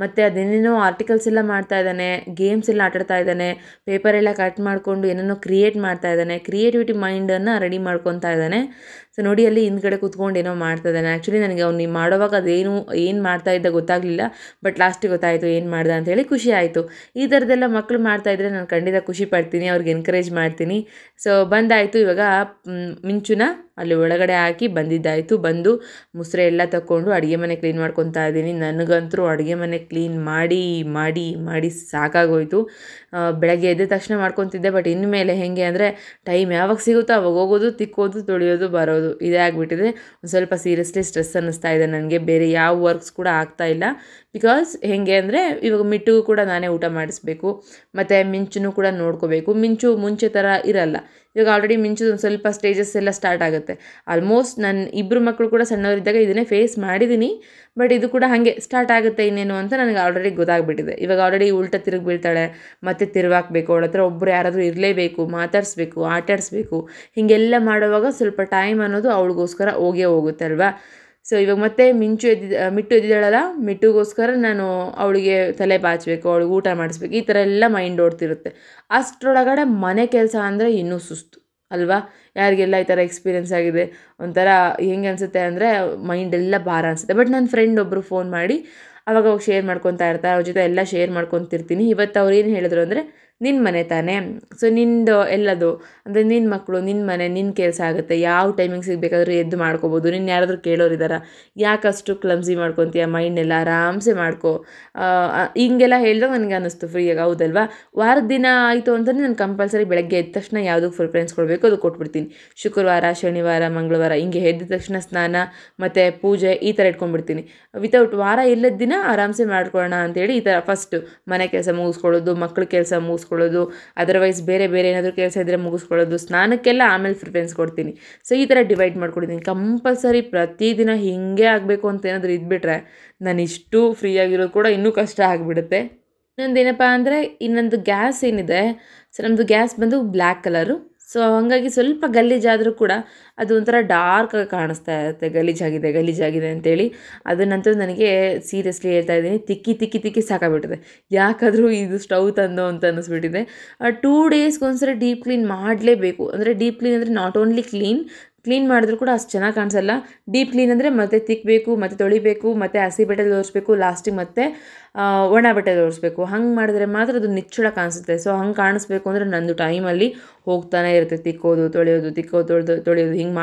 Speaker 1: ಮತ್ತು ಅದೇನೇನೋ ಆರ್ಟಿಕಲ್ಸ್ ಎಲ್ಲ ಮಾಡ್ತಾ ಇದ್ದಾನೆ, ಗೇಮ್ಸ್ ಎಲ್ಲ ಆಟಾಡ್ತಾ ಇದ್ದಾನೆ, ಪೇಪರೆಲ್ಲ ಕಟ್ ಮಾಡಿಕೊಂಡು ಏನೇನೋ ಕ್ರಿಯೇಟ್ ಮಾಡ್ತಾ ಇದ್ದಾನೆ, ಕ್ರಿಯೇಟಿವಿಟಿ ಮೈಂಡನ್ನು ರೆಡಿ ಮಾಡ್ಕೊತಾ ಇದ್ದಾನೆ. ಸೊ ನೋಡಿ ಅಲ್ಲಿ ಹಿಂದ್ಗಡೆ ಕೂತ್ಕೊಂಡು ಏನೋ ಮಾಡ್ತಾ ಇದ್ದಾನೆ. ಆ್ಯಕ್ಚುಲಿ ನನಗೆ ಅವ್ನು ಮಾಡೋವಾಗ ಏನು ಮಾಡ್ತಾ ಇದ್ದ ಗೊತ್ತಾಗಲಿಲ್ಲ. ಬಟ್ ಲಾಸ್ಟಿಗೆ ಗೊತ್ತಾಯಿತು ಏನು ಮಾಡ್ದೆ ಅಂತೇಳಿ, ಖುಷಿ ಆಯಿತು. ಈ ಥರದ್ದೆಲ್ಲ ಮಕ್ಕಳು ಮಾಡ್ತಾಯಿದ್ರೆ ನಾನು ಖಂಡಿತ ಖುಷಿ ಪಡ್ತೀನಿ, ಅವ್ರಿಗೆ ಎನ್ಕರೇಜ್ ಮಾಡ್ತೀನಿ. ಸೊ ಬಂದಾಯಿತು. ಇವಾಗ ಮಿಂಚುನ ಅಲ್ಲಿ ಒಳಗಡೆ ಹಾಕಿ ಬಂದಿದ್ದಾಯಿತು. ಬಂದು ಮುಸ್ರೆ ಎಲ್ಲ ತಗೊಂಡು ಅಡುಗೆ ಮನೆ ಕ್ಲೀನ್ ಮಾಡ್ಕೊತಾ ಇದ್ದೀನಿ. ನನಗಂತೂ ಅಡುಗೆ ಮನೆ ಕ್ಲೀನ್ ಮಾಡಿ ಸಾಕಾಗೋಯಿತು. ಬೆಳಗ್ಗೆ ಎದ್ದ ತಕ್ಷಣ ಮಾಡ್ಕೊತಿದ್ದೆ. ಬಟ್ ಇನ್ಮೇಲೆ ಹೇಗೆ ಅಂದರೆ ಟೈಮ್ ಯಾವಾಗ ಸಿಗುತ್ತೋ ಅವಾಗ ಹೋಗೋದು, ತಿಕ್ಕೋದು, ತೊಳೆಯೋದು, ಬರೋದು ಇದೇ ಆಗಿಬಿಟ್ಟಿದೆ. ಒಂದು ಸ್ವಲ್ಪ ಸೀರಿಯಸ್ಲಿ ಸ್ಟ್ರೆಸ್ ಅನ್ನಿಸ್ತಾ ಇದೆ ನನಗೆ. ಬೇರೆ ಯಾವ ವರ್ಕ್ಸ್ ಕೂಡ ಆಗ್ತಾ ಇಲ್ಲ. ಬಿಕಾಸ್ ಹೇಗೆ ಅಂದರೆ ಇವಾಗ ಮಿಟ್ಟಿಗೂ ಕೂಡ ನಾನೇ ಊಟ ಮಾಡಿಸ್ಬೇಕು, ಮತ್ತು ಮಿಂಚುನೂ ಕೂಡ ನೋಡ್ಕೋಬೇಕು. ಮಿಂಚು ಮುಂಚೆ ಥರ ಇರಲ್ಲ. ಇವಾಗ ಆಲ್ರೆಡಿ ಮಿಂಚು ಒಂದು ಸ್ವಲ್ಪ ಸ್ಟೇಜಸ್ ಎಲ್ಲ ಸ್ಟಾರ್ಟ್ ಆಗುತ್ತೆ. ಆಲ್ಮೋಸ್ಟ್ ನನ್ನ ಇಬ್ಬರು ಮಕ್ಕಳು ಕೂಡ ಸಣ್ಣವರಿದ್ದಾಗ ಇದನ್ನೇ ಫೇಸ್ ಮಾಡಿದ್ದೀನಿ. ಬಟ್ ಇದು ಕೂಡ ಹಾಗೆ ಸ್ಟಾರ್ಟ್ ಆಗುತ್ತೆ ಇನ್ನೇನು ಅಂತ ನನಗೆ ಆಲ್ರೆಡಿ ಗೊತ್ತಾಗ್ಬಿಟ್ಟಿದೆ. ಇವಾಗ ಆಲ್ರೆಡಿ ಉಲ್ಟಾ ತಿರುಗಿ ಬೀಳ್ತಾಳೆ, ಮತ್ತೆ ತಿರುವಾಕಬೇಕು. ಅವಳ ಹತ್ರ ಒಬ್ಬರು ಯಾರಾದರೂ ಇರಲೇಬೇಕು, ಮಾತಾಡಿಸ್ಬೇಕು, ಆಟಾಡಿಸ್ಬೇಕು. ಹೀಗೆಲ್ಲ ಮಾಡುವಾಗ ಸ್ವಲ್ಪ ಟೈಮ್ ಅನ್ನೋದು ಅವಳಿಗೋಸ್ಕರ ಹೋಗುತ್ತೆ ಅಲ್ವಾ. ಸೊ ಇವಾಗ ಮತ್ತೆ ಮಿಟ್ಟು ಎದ್ದಿದ್ದಾಳಲ್ಲ, ಮಿಟ್ಟುಗೋಸ್ಕರ ನಾನು ಅವಳಿಗೆ ತಲೆ ಬಾಚಬೇಕು, ಅವಳಿಗೆ ಊಟ ಮಾಡಿಸ್ಬೇಕು, ಈ ಥರ ಎಲ್ಲ ಮೈಂಡ್ ಓಡ್ತಿರುತ್ತೆ. ಅಷ್ಟರೊಳಗಡೆ ಮನೆ ಕೆಲಸ ಅಂದರೆ ಇನ್ನೂ ಸುಸ್ತು ಅಲ್ವಾ. ಯಾರಿಗೆಲ್ಲ ಈ ಥರ ಎಕ್ಸ್ಪೀರಿಯೆನ್ಸ್ ಆಗಿದೆ ಒಂಥರ ಹೆಂಗೆ ಅನಿಸುತ್ತೆ ಅಂದರೆ ಮೈಂಡೆಲ್ಲ ಭಾರ ಅನಿಸುತ್ತೆ. ಬಟ್ ನನ್ನ ಫ್ರೆಂಡ್ ಒಬ್ಬರು ಫೋನ್ ಮಾಡಿ ಅವಾಗ ಶೇರ್ ಮಾಡ್ಕೊತಾ ಇರ್ತಾರೆ, ಅವ್ರ ಜೊತೆ ಎಲ್ಲ ಶೇರ್ ಮಾಡ್ಕೊತಿರ್ತೀನಿ. ಇವತ್ತು ಅವ್ರು ಏನು ಹೇಳಿದ್ರು ಅಂದರೆ, ನಿನ್ನ ಮನೆ ತಾನೇ, ಸೊ ನಿಂದು ಎಲ್ಲದು ಅಂದರೆ ನಿನ್ನ ಮಕ್ಕಳು, ನಿನ್ನ ಮನೆ, ನಿನ್ನ ಕೆಲಸ ಆಗುತ್ತೆ. ಯಾವ ಟೈಮಿಂಗ್ ಸಿಗಬೇಕಾದ್ರೂ ಎದ್ದು ಮಾಡ್ಕೋಬೋದು. ನಿನ್ನ ಯಾರಾದರೂ ಕೇಳೋರಿದ್ದಾರ, ಯಾಕಷ್ಟು ಕ್ಲಮ್ಸಿ ಮಾಡ್ಕೊತೀಯ, ಮೈಂಡೆಲ್ಲ ಆರಾಮ್ಸೆ ಮಾಡ್ಕೊ. ಹಿಂಗೆಲ್ಲ ಹೇಳಿದಾಗ ನನಗೆ ಅನ್ನಿಸ್ತು ಫ್ರೀಯಾಗಿ, ಹೌದಲ್ವಾ. ವಾರದ ದಿನ ಆಯಿತು ಅಂತಂದರೆ ನಾನು ಕಂಪಲ್ಸರಿ ಬೆಳಗ್ಗೆ ಎದ್ದ ತಕ್ಷಣ ಯಾವುದಕ್ಕೆ ಪ್ರಿಫರೆನ್ಸ್ ಕೊಡಬೇಕು ಅದು ಕೊಟ್ಬಿಡ್ತೀನಿ. ಶುಕ್ರವಾರ, ಶನಿವಾರ, ಮಂಗಳವಾರ ಹಿಂಗೆ ಎದ್ದ ತಕ್ಷಣ ಸ್ನಾನ ಮತ್ತು ಪೂಜೆ ಈ ಥರ ಇಟ್ಕೊಂಡ್ಬಿಡ್ತೀನಿ. ವಿತೌಟ್ ವಾರ ಇಲ್ಲದ ದಿನ ಆರಾಮ್ಸೆ ಮಾಡ್ಕೊಳ್ಳೋಣ ಅಂತೇಳಿ ಈ ಥರ ಫಸ್ಟು ಮನೆ ಕೆಲಸ ಮುಗಿಸ್ಕೊಳ್ಳೋದು, ಮಕ್ಕಳ ಕೆಲಸ ಮುಗಿಸ್ಕೊಳ್ಳೋದು, ಅದರ್ವೈಸ್ ಬೇರೆ ಬೇರೆ ಏನಾದರೂ ಕೆಲಸ ಇದ್ದರೆ ಮುಗಿಸ್ಕೊಳ್ಳೋದು, ಸ್ನಾನಕ್ಕೆಲ್ಲ ಆಮೇಲೆ ಪ್ರಿಫರೆನ್ಸ್ ಕೊಡ್ತೀನಿ. ಸೊ ಈ ಥರ ಡಿವೈಡ್ ಮಾಡ್ಕೊಡಿದ್ದೀನಿ. ಕಂಪಲ್ಸರಿ ಪ್ರತಿದಿನ ಹೀಗೆ ಆಗಬೇಕು ಅಂತ ಏನಾದರೂ ಇದ್ಬಿಟ್ರೆ ನಾನು ಇಷ್ಟು ಫ್ರೀಯಾಗಿರೋದು ಕೂಡ ಇನ್ನೂ ಕಷ್ಟ ಆಗಿಬಿಡುತ್ತೆ. ಇನ್ನೊಂದೇನಪ್ಪ ಅಂದರೆ ಇನ್ನೊಂದು ಗ್ಯಾಸ್ ಏನಿದೆ, ಸೊ ನಮ್ಮದು ಗ್ಯಾಸ್ ಬಂದು ಬ್ಲ್ಯಾಕ್ ಕಲರು. ಸೊ ಹಾಗಾಗಿ ಸ್ವಲ್ಪ ಗಲೀಜಾದರೂ ಕೂಡ ಅದು ಒಂಥರ ಡಾರ್ಕಾಗಿ ಕಾಣಿಸ್ತಾ ಇರುತ್ತೆ, ಗಲೀಜಾಗಿದೆ ಅಂತೇಳಿ. ಅದನ್ನಂತೂ ನನಗೆ ಸೀರಿಯಸ್ಲಿ ಹೇಳ್ತಾ ಇದ್ದೀನಿ, ತಿಕ್ಕಿ ಸಾಕಾಗ್ಬಿಟ್ಟಿದೆ. ಯಾಕಾದರೂ ಇದು ಸ್ಟವ್ ತಂದು ಅಂತ ಅನ್ನಿಸ್ಬಿಟ್ಟಿದೆ. 2 ಡೇಸ್ಗೊಂದ್ಸರಿ ಡೀಪ್ ಕ್ಲೀನ್ ಮಾಡಲೇಬೇಕು. ಅಂದರೆ ಡೀಪ್ ಕ್ಲೀನ್ ಅಂದರೆ ನಾಟ್ ಓನ್ಲಿ ಕ್ಲೀನ್ ಮಾಡಿದ್ರು ಕೂಡ ಅಷ್ಟು ಚೆನ್ನಾಗಿ ಕಾಣಿಸಲ್ಲ. ಡೀಪ್ ಕ್ಲೀನ್ ಅಂದರೆ ಮತ್ತೆ ತಿಕ್ಕಬೇಕು, ಮತ್ತೆ ತೊಳಿಬೇಕು, ಮತ್ತು ಹಸಿ ಬಟ್ಟೆಲಿ ಒರೆಸ್ಬೇಕು, ಲಾಸ್ಟಿಗೆ ಮತ್ತೆ ಒಣ ಬಟ್ಟೆಲಿ ಒರೆಸ್ಬೇಕು. ಹಂಗೆ ಮಾಡಿದ್ರೆ ಮಾತ್ರ ಅದು ನಿಚ್ಚಳ ಕಾಣಿಸುತ್ತೆ. ಸೊ ಹಂಗೆ ಕಾಣಿಸ್ಬೇಕು ಅಂದರೆ ನಂದು ಟೈಮಲ್ಲಿ ಹೋಗ್ತಾನೆ ಇರುತ್ತೆ, ತಿಕ್ಕೋದು ತೊಳೆಯೋದು ಹಿಂಗೆ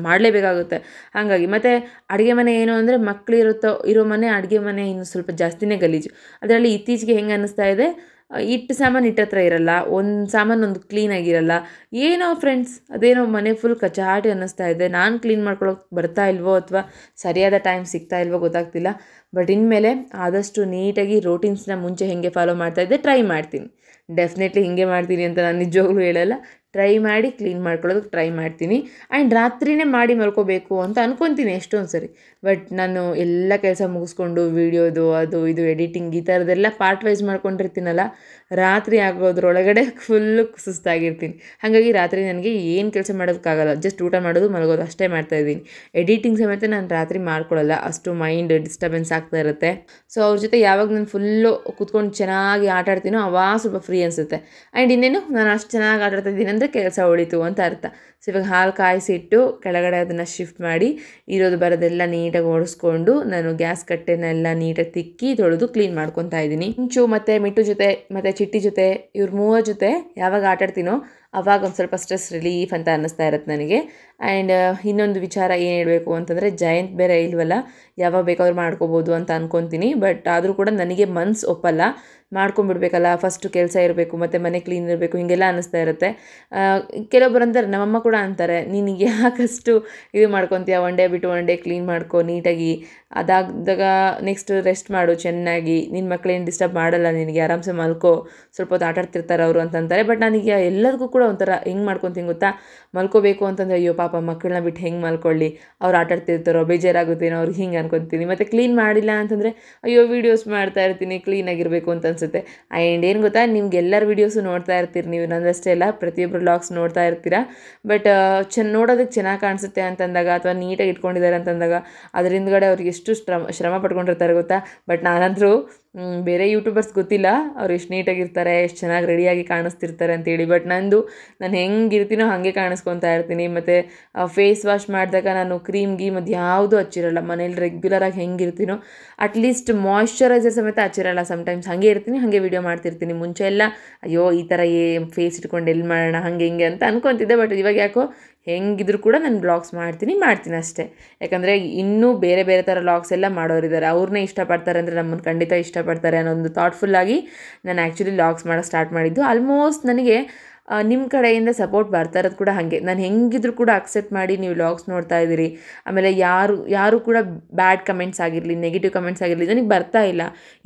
Speaker 1: ಮಾಡಲೇಬೇಕಾಗುತ್ತೆ. ಹಾಗಾಗಿ ಮತ್ತು ಅಡುಗೆ ಮನೆ ಏನು ಅಂದರೆ ಇರೋ ಮನೆ, ಅಡುಗೆ ಮನೆ ಇನ್ನು ಸ್ವಲ್ಪ ಜಾಸ್ತಿನೇ ಗಲೀಜು. ಅದರಲ್ಲಿ ಇತ್ತೀಚೆಗೆ ಹೆಂಗೆ ಅನ್ನಿಸ್ತಾ ಇದೆ, ಸಾಮಾನು ಇಟ್ಟತ್ರ ಇರಲ್ಲ, ಒಂದು ಸಾಮಾನು ಒಂದು ಕ್ಲೀನಾಗಿರಲ್ಲ. ಏನೋ ಫ್ರೆಂಡ್ಸ್, ಅದೇನೋ ಮನೆ ಫುಲ್ ಕಚಾಟಿ ಅನ್ನಿಸ್ತಾ ಇದೆ. ನಾನು ಕ್ಲೀನ್ ಮಾಡ್ಕೊಳ್ಳೋಕೆ ಬರ್ತಾ ಇಲ್ವೋ ಅಥವಾ ಸರಿಯಾದ ಟೈಮ್ ಸಿಗ್ತಾ ಇಲ್ವೋ ಗೊತ್ತಾಗ್ತಿಲ್ಲ. ಬಟ್ ಇನ್ಮೇಲೆ ಆದಷ್ಟು ನೀಟಾಗಿ ರೋಟೀನ್ಸ್ನ ಮುಂಚೆ ಹೇಗೆ ಫಾಲೋ ಮಾಡ್ತಾಯಿದ್ದೆ ಟ್ರೈ ಮಾಡ್ತೀನಿ. ಡೆಫಿನೆಟ್ಲಿ ಹಿಂಗೆ ಮಾಡ್ತೀನಿ ಅಂತ ನಾನು ನಿಜವಾಗ್ಲೂ ಹೇಳಲ್ಲ. ಟ್ರೈ ಮಾಡಿ ಕ್ಲೀನ್ ಮಾಡ್ಕೊಳ್ಳೋದಕ್ಕೆ ಟ್ರೈ ಮಾಡ್ತೀನಿ. ಆ್ಯಂಡ್ ರಾತ್ರಿನೇ ಮಾಡಿ ಮಲ್ಕೋಬೇಕು ಅಂತ ಅನ್ಕೊತೀನಿ ಎಷ್ಟೊಂದು ಸರಿ. ಬಟ್ ನಾನು ಎಲ್ಲ ಕೆಲಸ ಮುಗಿಸ್ಕೊಂಡು ವೀಡಿಯೋದು ಅದು ಇದು ಎಡಿಟಿಂಗ್ ಈ ಥರದ್ದೆಲ್ಲ ಪಾರ್ಟ್ ವೈಸ್ ಮಾಡ್ಕೊಂಡಿರ್ತೀನಲ್ಲ, ರಾತ್ರಿ ಆಗೋದ್ರೊಳಗಡೆ ಫುಲ್ಲು ಸುಸ್ತಾಗಿರ್ತೀನಿ. ಹಾಗಾಗಿ ರಾತ್ರಿ ನನಗೆ ಏನು ಕೆಲಸ ಮಾಡೋದಕ್ಕಾಗಲ್ಲ. ಜಸ್ಟ್ ಊಟ ಮಾಡೋದು ಮಲಗೋದು ಅಷ್ಟೇ ಮಾಡ್ತಾಯಿದ್ದೀನಿ. ಎಡಿಟಿಂಗ್ ಸಮೇತ ನಾನು ರಾತ್ರಿ ಮಾಡ್ಕೊಳ್ಳಲ್ಲ, ಅಷ್ಟು ಮೈಂಡ್ ಡಿಸ್ಟರ್ಬೆನ್ಸ್ ಆಗ್ತಾ ಇರುತ್ತೆ. ಸೊ ಅವ್ರ ಜೊತೆ ಯಾವಾಗ ನಾನು ಫುಲ್ಲು ಕೂತ್ಕೊಂಡು ಚೆನ್ನಾಗಿ ಆಟ ಆಡ್ತೀನೋ ಅವಾಗ ಸ್ವಲ್ಪ ಫ್ರೀ ಅನಿಸುತ್ತೆ. ಆ್ಯಂಡ್ ಇನ್ನೇನು ನಾನು ಅಷ್ಟು ಚೆನ್ನಾಗಿ ಆಟ ಆಡ್ತಾಯಿದ್ದೀನಿ ಅಂದರೆ ಕೆಲಸ ಉಳಿತು ಅಂತ ಅರ್ಥ. ಸೊ ಇವಾಗ ಹಾಲು ಕಾಯಿಸಿಟ್ಟು ಕೆಳಗಡೆ ಅದನ್ನು ಶಿಫ್ಟ್ ಮಾಡಿ ಇರೋದು ಬರೋದೆಲ್ಲ ನೀಟಾಗಿ ಒರೆಸ್ಕೊಂಡು ನಾನು ಗ್ಯಾಸ್ ಕಟ್ಟೆನೆಲ್ಲ ನೀಟಾಗಿ ತಿಕ್ಕಿ ತೊಳೆದು ಕ್ಲೀನ್ ಮಾಡ್ಕೊತಾ ಇದ್ದೀನಿ. ಇಂಚು ಮತ್ತು ಮಿಟ್ಟು ಜೊತೆ ಮತ್ತು ಚಿಟ್ಟಿ ಜೊತೆ ಇವ್ರ 3 ಜೊತೆ ಯಾವಾಗ ಆಟ ಆಡ್ತೀನೋ ಅವಾಗ ಒಂದು ಸ್ವಲ್ಪ ಸ್ಟ್ರೆಸ್ ರಿಲೀಫ್ ಅಂತ ಅನ್ನಿಸ್ತಾ ಇರುತ್ತೆ ನನಗೆ. ಆ್ಯಂಡ್ ಇನ್ನೊಂದು ವಿಚಾರ ಏನು ಹೇಳಬೇಕು ಅಂತಂದರೆ, ಜಯಂತ್ ಬೇರೆ ಇಲ್ವಲ್ಲ, ಯಾವಾಗ ಬೇಕಾದ್ರೂ ಮಾಡ್ಕೋಬೋದು ಅಂತ ಅಂದ್ಕೊತೀನಿ. ಬಟ್ ಆದರೂ ಕೂಡ ನನಗೆ ಮನ್ಸು ಒಪ್ಪಲ್ಲ, ಮಾಡ್ಕೊಂಡ್ಬಿಡ್ಬೇಕಲ್ಲ, ಫಸ್ಟು ಕೆಲಸ ಇರಬೇಕು ಮತ್ತು ಮನೆ ಕ್ಲೀನ್ ಇರಬೇಕು, ಹೀಗೆಲ್ಲ ಅನ್ನಿಸ್ತಾ ಇರುತ್ತೆ. ಕೆಲವೊಬ್ಬರು ಅಂತಾರೆ, ನಮ್ಮಮ್ಮ ಕೂಡ ಅಂತಾರೆ, ನೀನು ಯಾಕಷ್ಟು ಇದು ಮಾಡ್ಕೊತೀಯ, ಒನ್ ಡೇ ಬಿಟ್ಟು ಒನ್ ಡೇ ಕ್ಲೀನ್ ಮಾಡ್ಕೊ ನೀಟಾಗಿ, ಅದಾದಾಗ ನೆಕ್ಸ್ಟ್ ರೆಸ್ಟ್ ಮಾಡು ಚೆನ್ನಾಗಿ, ನಿನ್ನ ಮಕ್ಕಳೇನು ಡಿಸ್ಟರ್ಬ್ ಮಾಡಲ್ಲ, ನಿನಗೆ ಆರಾಮ್ಸೆ ಮಲ್ಕೋ, ಸ್ವಲ್ಪ ಹೊತ್ತು ಆಟ ಆಡ್ತಿರ್ತಾರೆ ಅವರು ಅಂತಂತಾರೆ. ಬಟ್ ನನಗೆ ಎಲ್ಲದಕ್ಕೂ ಕೂಡ ಒಂಥರ ಹೆಂಗೆ ಮಾಡ್ಕೊತೀನಿ ಗೊತ್ತಾ, ಮಲ್ಕೋಬೇಕು ಅಂತಂದರೆ ಅಯ್ಯೋ ಪಾಪ ಮಕ್ಕಳನ್ನ ಬಿಟ್ಟು ಹೆಂಗೆ ಮಲ್ಕೊಳ್ಳಿ, ಅವ್ರು ಆಟ ಆಡ್ತಿರ್ತಾರೋ, ಬೇಜಾರಾಗುತ್ತೇನೋ ಅವ್ರಿಗೆ ಹಿಂಗೆ ಅನ್ಕೊತೀನಿ. ಮತ್ತು ಕ್ಲೀನ್ ಮಾಡಿಲ್ಲ ಅಂತಂದರೆ ಅಯ್ಯೋ ವೀಡಿಯೋಸ್ ಮಾಡ್ತಾ ಇರ್ತೀನಿ, ಕ್ಲೀನಾಗಿರಬೇಕು ಅಂತ ಅನಿಸುತ್ತೆ. ಆ್ಯಂಡ್ ಏನು ಗೊತ್ತಾ, ನಿಮ್ಗೆಲ್ಲರ ವೀಡಿಯೋಸು ನೋಡ್ತಾ ಇರ್ತೀರಿ ನೀವು, ನನ್ನದಷ್ಟೇ ಅಲ್ಲ, ಪ್ರತಿಯೊಬ್ಬರು ವ್ಲಾಗ್ಸ್ ನೋಡ್ತಾ ಇರ್ತೀರಾ. ಬಟ್ ನೋಡೋದಕ್ಕೆ ಚೆನ್ನಾಗಿ ಕಾಣಿಸುತ್ತೆ ಅಂತಂದಾಗ ಅಥವಾ ನೀಟಾಗಿ ಇಟ್ಕೊಂಡಿದ್ದಾರೆ ಅಂತಂದಾಗ ಅದ್ರ ಹಿಂದ್ಗಡೆ ಅವ್ರಿಗೆ ಎಷ್ಟು ಶ್ರಮ ಪಡ್ಕೊಂಡಿರ್ತಾರೆ ಗೊತ್ತಾ. ಬಟ್ ನಾನಂತರೂ ಬೇರೆ ಯೂಟ್ಯೂಬರ್ಸ್ ಗೊತ್ತಿಲ್ಲ ಅವ್ರು ಎಷ್ಟು ನೀಟಾಗಿರ್ತಾರೆ, ಎಷ್ಟು ಚೆನ್ನಾಗಿ ರೆಡಿಯಾಗಿ ಕಾಣಿಸ್ತಿರ್ತಾರೆ ಅಂತೇಳಿ. ಬಟ್ ನಾನು ಹೆಂಗಿರ್ತೀನೋ ಹಾಗೆ ಕಾಣಿಸ್ಕೊತಾ ಇರ್ತೀನಿ. ಮತ್ತು ಫೇಸ್ ವಾಶ್ ಮಾಡಿದಾಗ ನಾನು ಕ್ರೀಮ್ ಅದು ಯಾವುದೂ ಹಚ್ಚಿರಲ್ಲ. ಮನೇಲಿ ರೆಗ್ಯುಲರಾಗಿ ಹೆಂಗಿರ್ತೀನೋ ಅಟ್ಲೀಸ್ಟ್ ಮಾಯ್ಶ್ಚರೈಸರ್ ಸಮೇತ ಹಚ್ಚಿರಲ್ಲ. ಸಮ್ಟೈಮ್ಸ್ ಹಾಗೆ ಇರ್ತೀನಿ, ಹಾಗೆ ವೀಡಿಯೋ ಮಾಡ್ತಿರ್ತೀನಿ. ಮುಂಚೆ ಎಲ್ಲ ಅಯ್ಯೋ ಈ ಥರ ಫೇಸ್ ಇಟ್ಕೊಂಡು ಎಲ್ಲಿ ಮಾಡೋಣ ಹಾಗೆ ಹಿಂಗೆ ಅಂತ ಅಂದ್ಕೊತಿದ್ದೆ. ಬಟ್ ಇವಾಗ ಯಾಕೋ ಹೆಂಗಿದ್ರು ಕೂಡ ನಾನು ವ್ಲಾಗ್ಸ್ ಮಾಡ್ತೀನಿ ಅಷ್ಟೇ. ಯಾಕಂದರೆ ಇನ್ನೂ ಬೇರೆ ಬೇರೆ ಥರ ವ್ಲಾಗ್ಸ್ ಎಲ್ಲ ಮಾಡೋರಿದ್ದಾರೆ, ಅವ್ರನ್ನೇ ಇಷ್ಟಪಡ್ತಾರೆ ಅಂದರೆ ನಮ್ಮನ್ನು ಖಂಡಿತ ಇಷ್ಟಪಡ್ತಾರೆ ಅನ್ನೋ ಒಂದು ಥಾಟ್ಫುಲ್ಲಾಗಿ ನಾನು ಆ್ಯಕ್ಚುಲಿ ವ್ಲಾಗ್ಸ್ ಮಾಡೋಕ್ಕೆ ಸ್ಟಾರ್ಟ್ ಮಾಡಿದ್ದು. ಆಲ್ಮೋಸ್ಟ್ ನನಗೆ ನಿಮ್ಮ ಕಡೆಯಿಂದ ಸಪೋರ್ಟ್ ಬರ್ತಾ ಇರೋದು ಕೂಡ ಹಾಗೆ. ನಾನು ಹೆಂಗಿದ್ರು ಕೂಡ ಅಕ್ಸೆಪ್ಟ್ ಮಾಡಿ ನೀವು ವ್ಲಾಗ್ಸ್ ನೋಡ್ತಾ ಇದ್ದೀರಿ. ಆಮೇಲೆ ಯಾರು ಕೂಡ ಬ್ಯಾಡ್ ಕಮೆಂಟ್ಸ್ ಆಗಿರಲಿ, ನೆಗೆಟಿವ್ ಕಮೆಂಟ್ಸ್ ಆಗಿರಲಿ ನನಗೆ ಬರ್ತಾ ಇಲ್ಲ.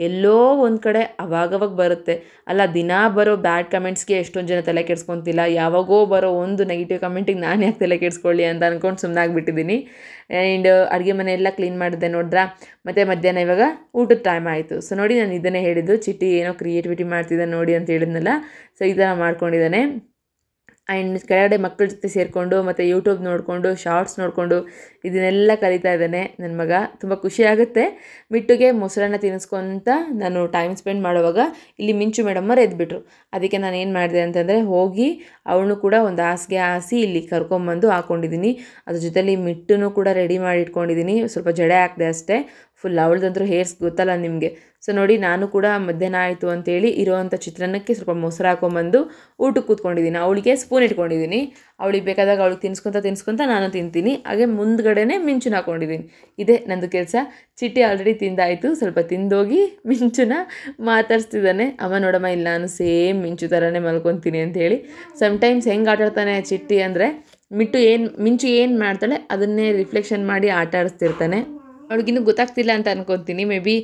Speaker 1: ಎಲ್ಲೋ ಒಂದು ಕಡೆ ಅವಾಗವಾಗ ಬರುತ್ತೆ ಅಲ್ಲ. ದಿನ ಬರೋ ಬ್ಯಾಡ್ ಕಮೆಂಟ್ಸ್ಗೆ ಎಷ್ಟೊಂದು ಜನ ತಲೆ ಕೆಡ್ಸ್ಕೊತಿಲ್ಲ, ಯಾವಾಗೋ ಬರೋ ಒಂದು ನೆಗೆಟಿವ್ ಕಮೆಂಟಿಗೆ ನಾನು ಯಾಕೆ ತಲೆ ಕೆಡಿಸ್ಕೊಳ್ಳಿ ಅಂತ ಅಂದ್ಕೊಂಡು ಸುಮ್ಮನಾಗ್ಬಿಟ್ಟಿದ್ದೀನಿ. ಆ್ಯಂಡ್ ಅಡುಗೆ ಮನೆ ಎಲ್ಲ ಕ್ಲೀನ್ ಮಾಡಿದ್ದೆ ನೋಡಿದ್ರಾ. ಮತ್ತು ಮಧ್ಯಾಹ್ನ ಇವಾಗ ಊಟದ ಟೈಮ್ ಆಯಿತು. ಸೊ ನೋಡಿ, ನಾನು ಇದನ್ನೇ ಹೇಳಿದ್ದು, ಚಿಟ್ಟಿ ಏನೋ ಕ್ರಿಯೇಟಿವಿಟಿ ಮಾಡ್ತಿದ್ದೆ ನೋಡಿ ಅಂತ ಹೇಳಿದ್ನಲ್ಲ. ಸೊ ಈ ಥರ ಮಾಡ್ಕೊಂಡಿದ್ದಾನೆ. ಆ್ಯಂಡ್ ಕೆಳಗಡೆ ಮಕ್ಕಳ ಜೊತೆ ಸೇರಿಕೊಂಡು ಮತ್ತು ಯೂಟ್ಯೂಬ್ ನೋಡಿಕೊಂಡು ಶಾರ್ಟ್ಸ್ ನೋಡಿಕೊಂಡು ಇದನ್ನೆಲ್ಲ ಕಲಿತಾ ಇದ್ದಾನೆ ನನ್ನ ಮಗ. ತುಂಬ ಖುಷಿಯಾಗುತ್ತೆ. ಮಿಟ್ಟುಗೆ ಮೊಸರನ್ನ ತಿನ್ನಿಸ್ಕೊಂತ ನಾನು ಟೈಮ್ ಸ್ಪೆಂಡ್ ಮಾಡುವಾಗ ಇಲ್ಲಿ ಮಿಂಚು ಮೇಡಮ್ಮರು ಎದ್ಬಿಟ್ರು. ಅದಕ್ಕೆ ನಾನು ಏನು ಮಾಡಿದೆ ಅಂತಂದರೆ ಹೋಗಿ ಅವಳು ಕೂಡ ಒಂದು ಹಾಸಿಗೆ ಹಾಸಿ ಇಲ್ಲಿ ಕರ್ಕೊಂಬಂದು ಹಾಕ್ಕೊಂಡಿದ್ದೀನಿ. ಅದ್ರ ಜೊತೆಲಿ ಮಿಟ್ಟುನೂ ಕೂಡ ರೆಡಿ ಮಾಡಿ ಇಟ್ಕೊಂಡಿದ್ದೀನಿ. ಸ್ವಲ್ಪ ಜಡೆ ಹಾಕಿದೆ ಅಷ್ಟೇ. ಫುಲ್ ಅವಳದಂದ್ರೂ ಹೇರ್ಸ್ ಗೊತ್ತಲ್ಲ ನಿಮಗೆ. ಸೊ ನೋಡಿ, ನಾನು ಕೂಡ ಮಧ್ಯಾಹ್ನ ಆಯಿತು ಅಂತೇಳಿ ಇರೋವಂಥ ಚಿತ್ರಾನ್ನಕ್ಕೆ ಸ್ವಲ್ಪ ಮೊಸರು ಹಾಕೊಂಬಂದು ಊಟಕ್ಕೆ ಕೂತ್ಕೊಂಡಿದ್ದೀನಿ. ಅವಳಿಗೆ ಸ್ಪೂನ್ ಇಟ್ಕೊಂಡಿದ್ದೀನಿ. ಅವಳಿಗೆ ಬೇಕಾದಾಗ ಅವಳಿಗೆ ತಿನ್ಸ್ಕೊತ ನಾನು ತಿಂತೀನಿ. ಹಾಗೆ ಮುಂದ್ಗಡೆನೇ ಮಿಂಚುನ ಹಾಕ್ಕೊಂಡಿದ್ದೀನಿ. ಇದೇ ನಂದು ಕೆಲಸ. ಚಿಟ್ಟಿ ಆಲ್ರೆಡಿ ತಿಂದಾಯಿತು, ಸ್ವಲ್ಪ ತಿಂದೋಗಿ ಮಿಂಚುನ ಮಾತಾಡ್ಸ್ತಿದ್ದಾನೆ. ಅಮ್ಮ ನೋಡಮ್ಮ, ಇಲ್ಲ ನಾನು ಸೇಮ್ ಮಿಂಚು ಥರನೇ ಮಲ್ಕೊತೀನಿ ಅಂಥೇಳಿ. ಸಮ್ಟೈಮ್ಸ್ ಹೆಂಗೆ ಆಟಾಡ್ತಾನೆ ಚಿಟ್ಟಿ ಅಂದರೆ, ಮಿಂಚು ಏನು ಮಾಡ್ತಾಳೆ ಅದನ್ನೇ ರಿಫ್ಲೆಕ್ಷನ್ ಮಾಡಿ ಆಟ ಆಡಿಸ್ತಿರ್ತಾನೆ. ಅವಳಿಗಿನ್ನೂ ಗೊತ್ತಾಗ್ತಿಲ್ಲ ಅಂತ ಅನ್ಕೊತೀನಿ. ಮೇ ಬಿ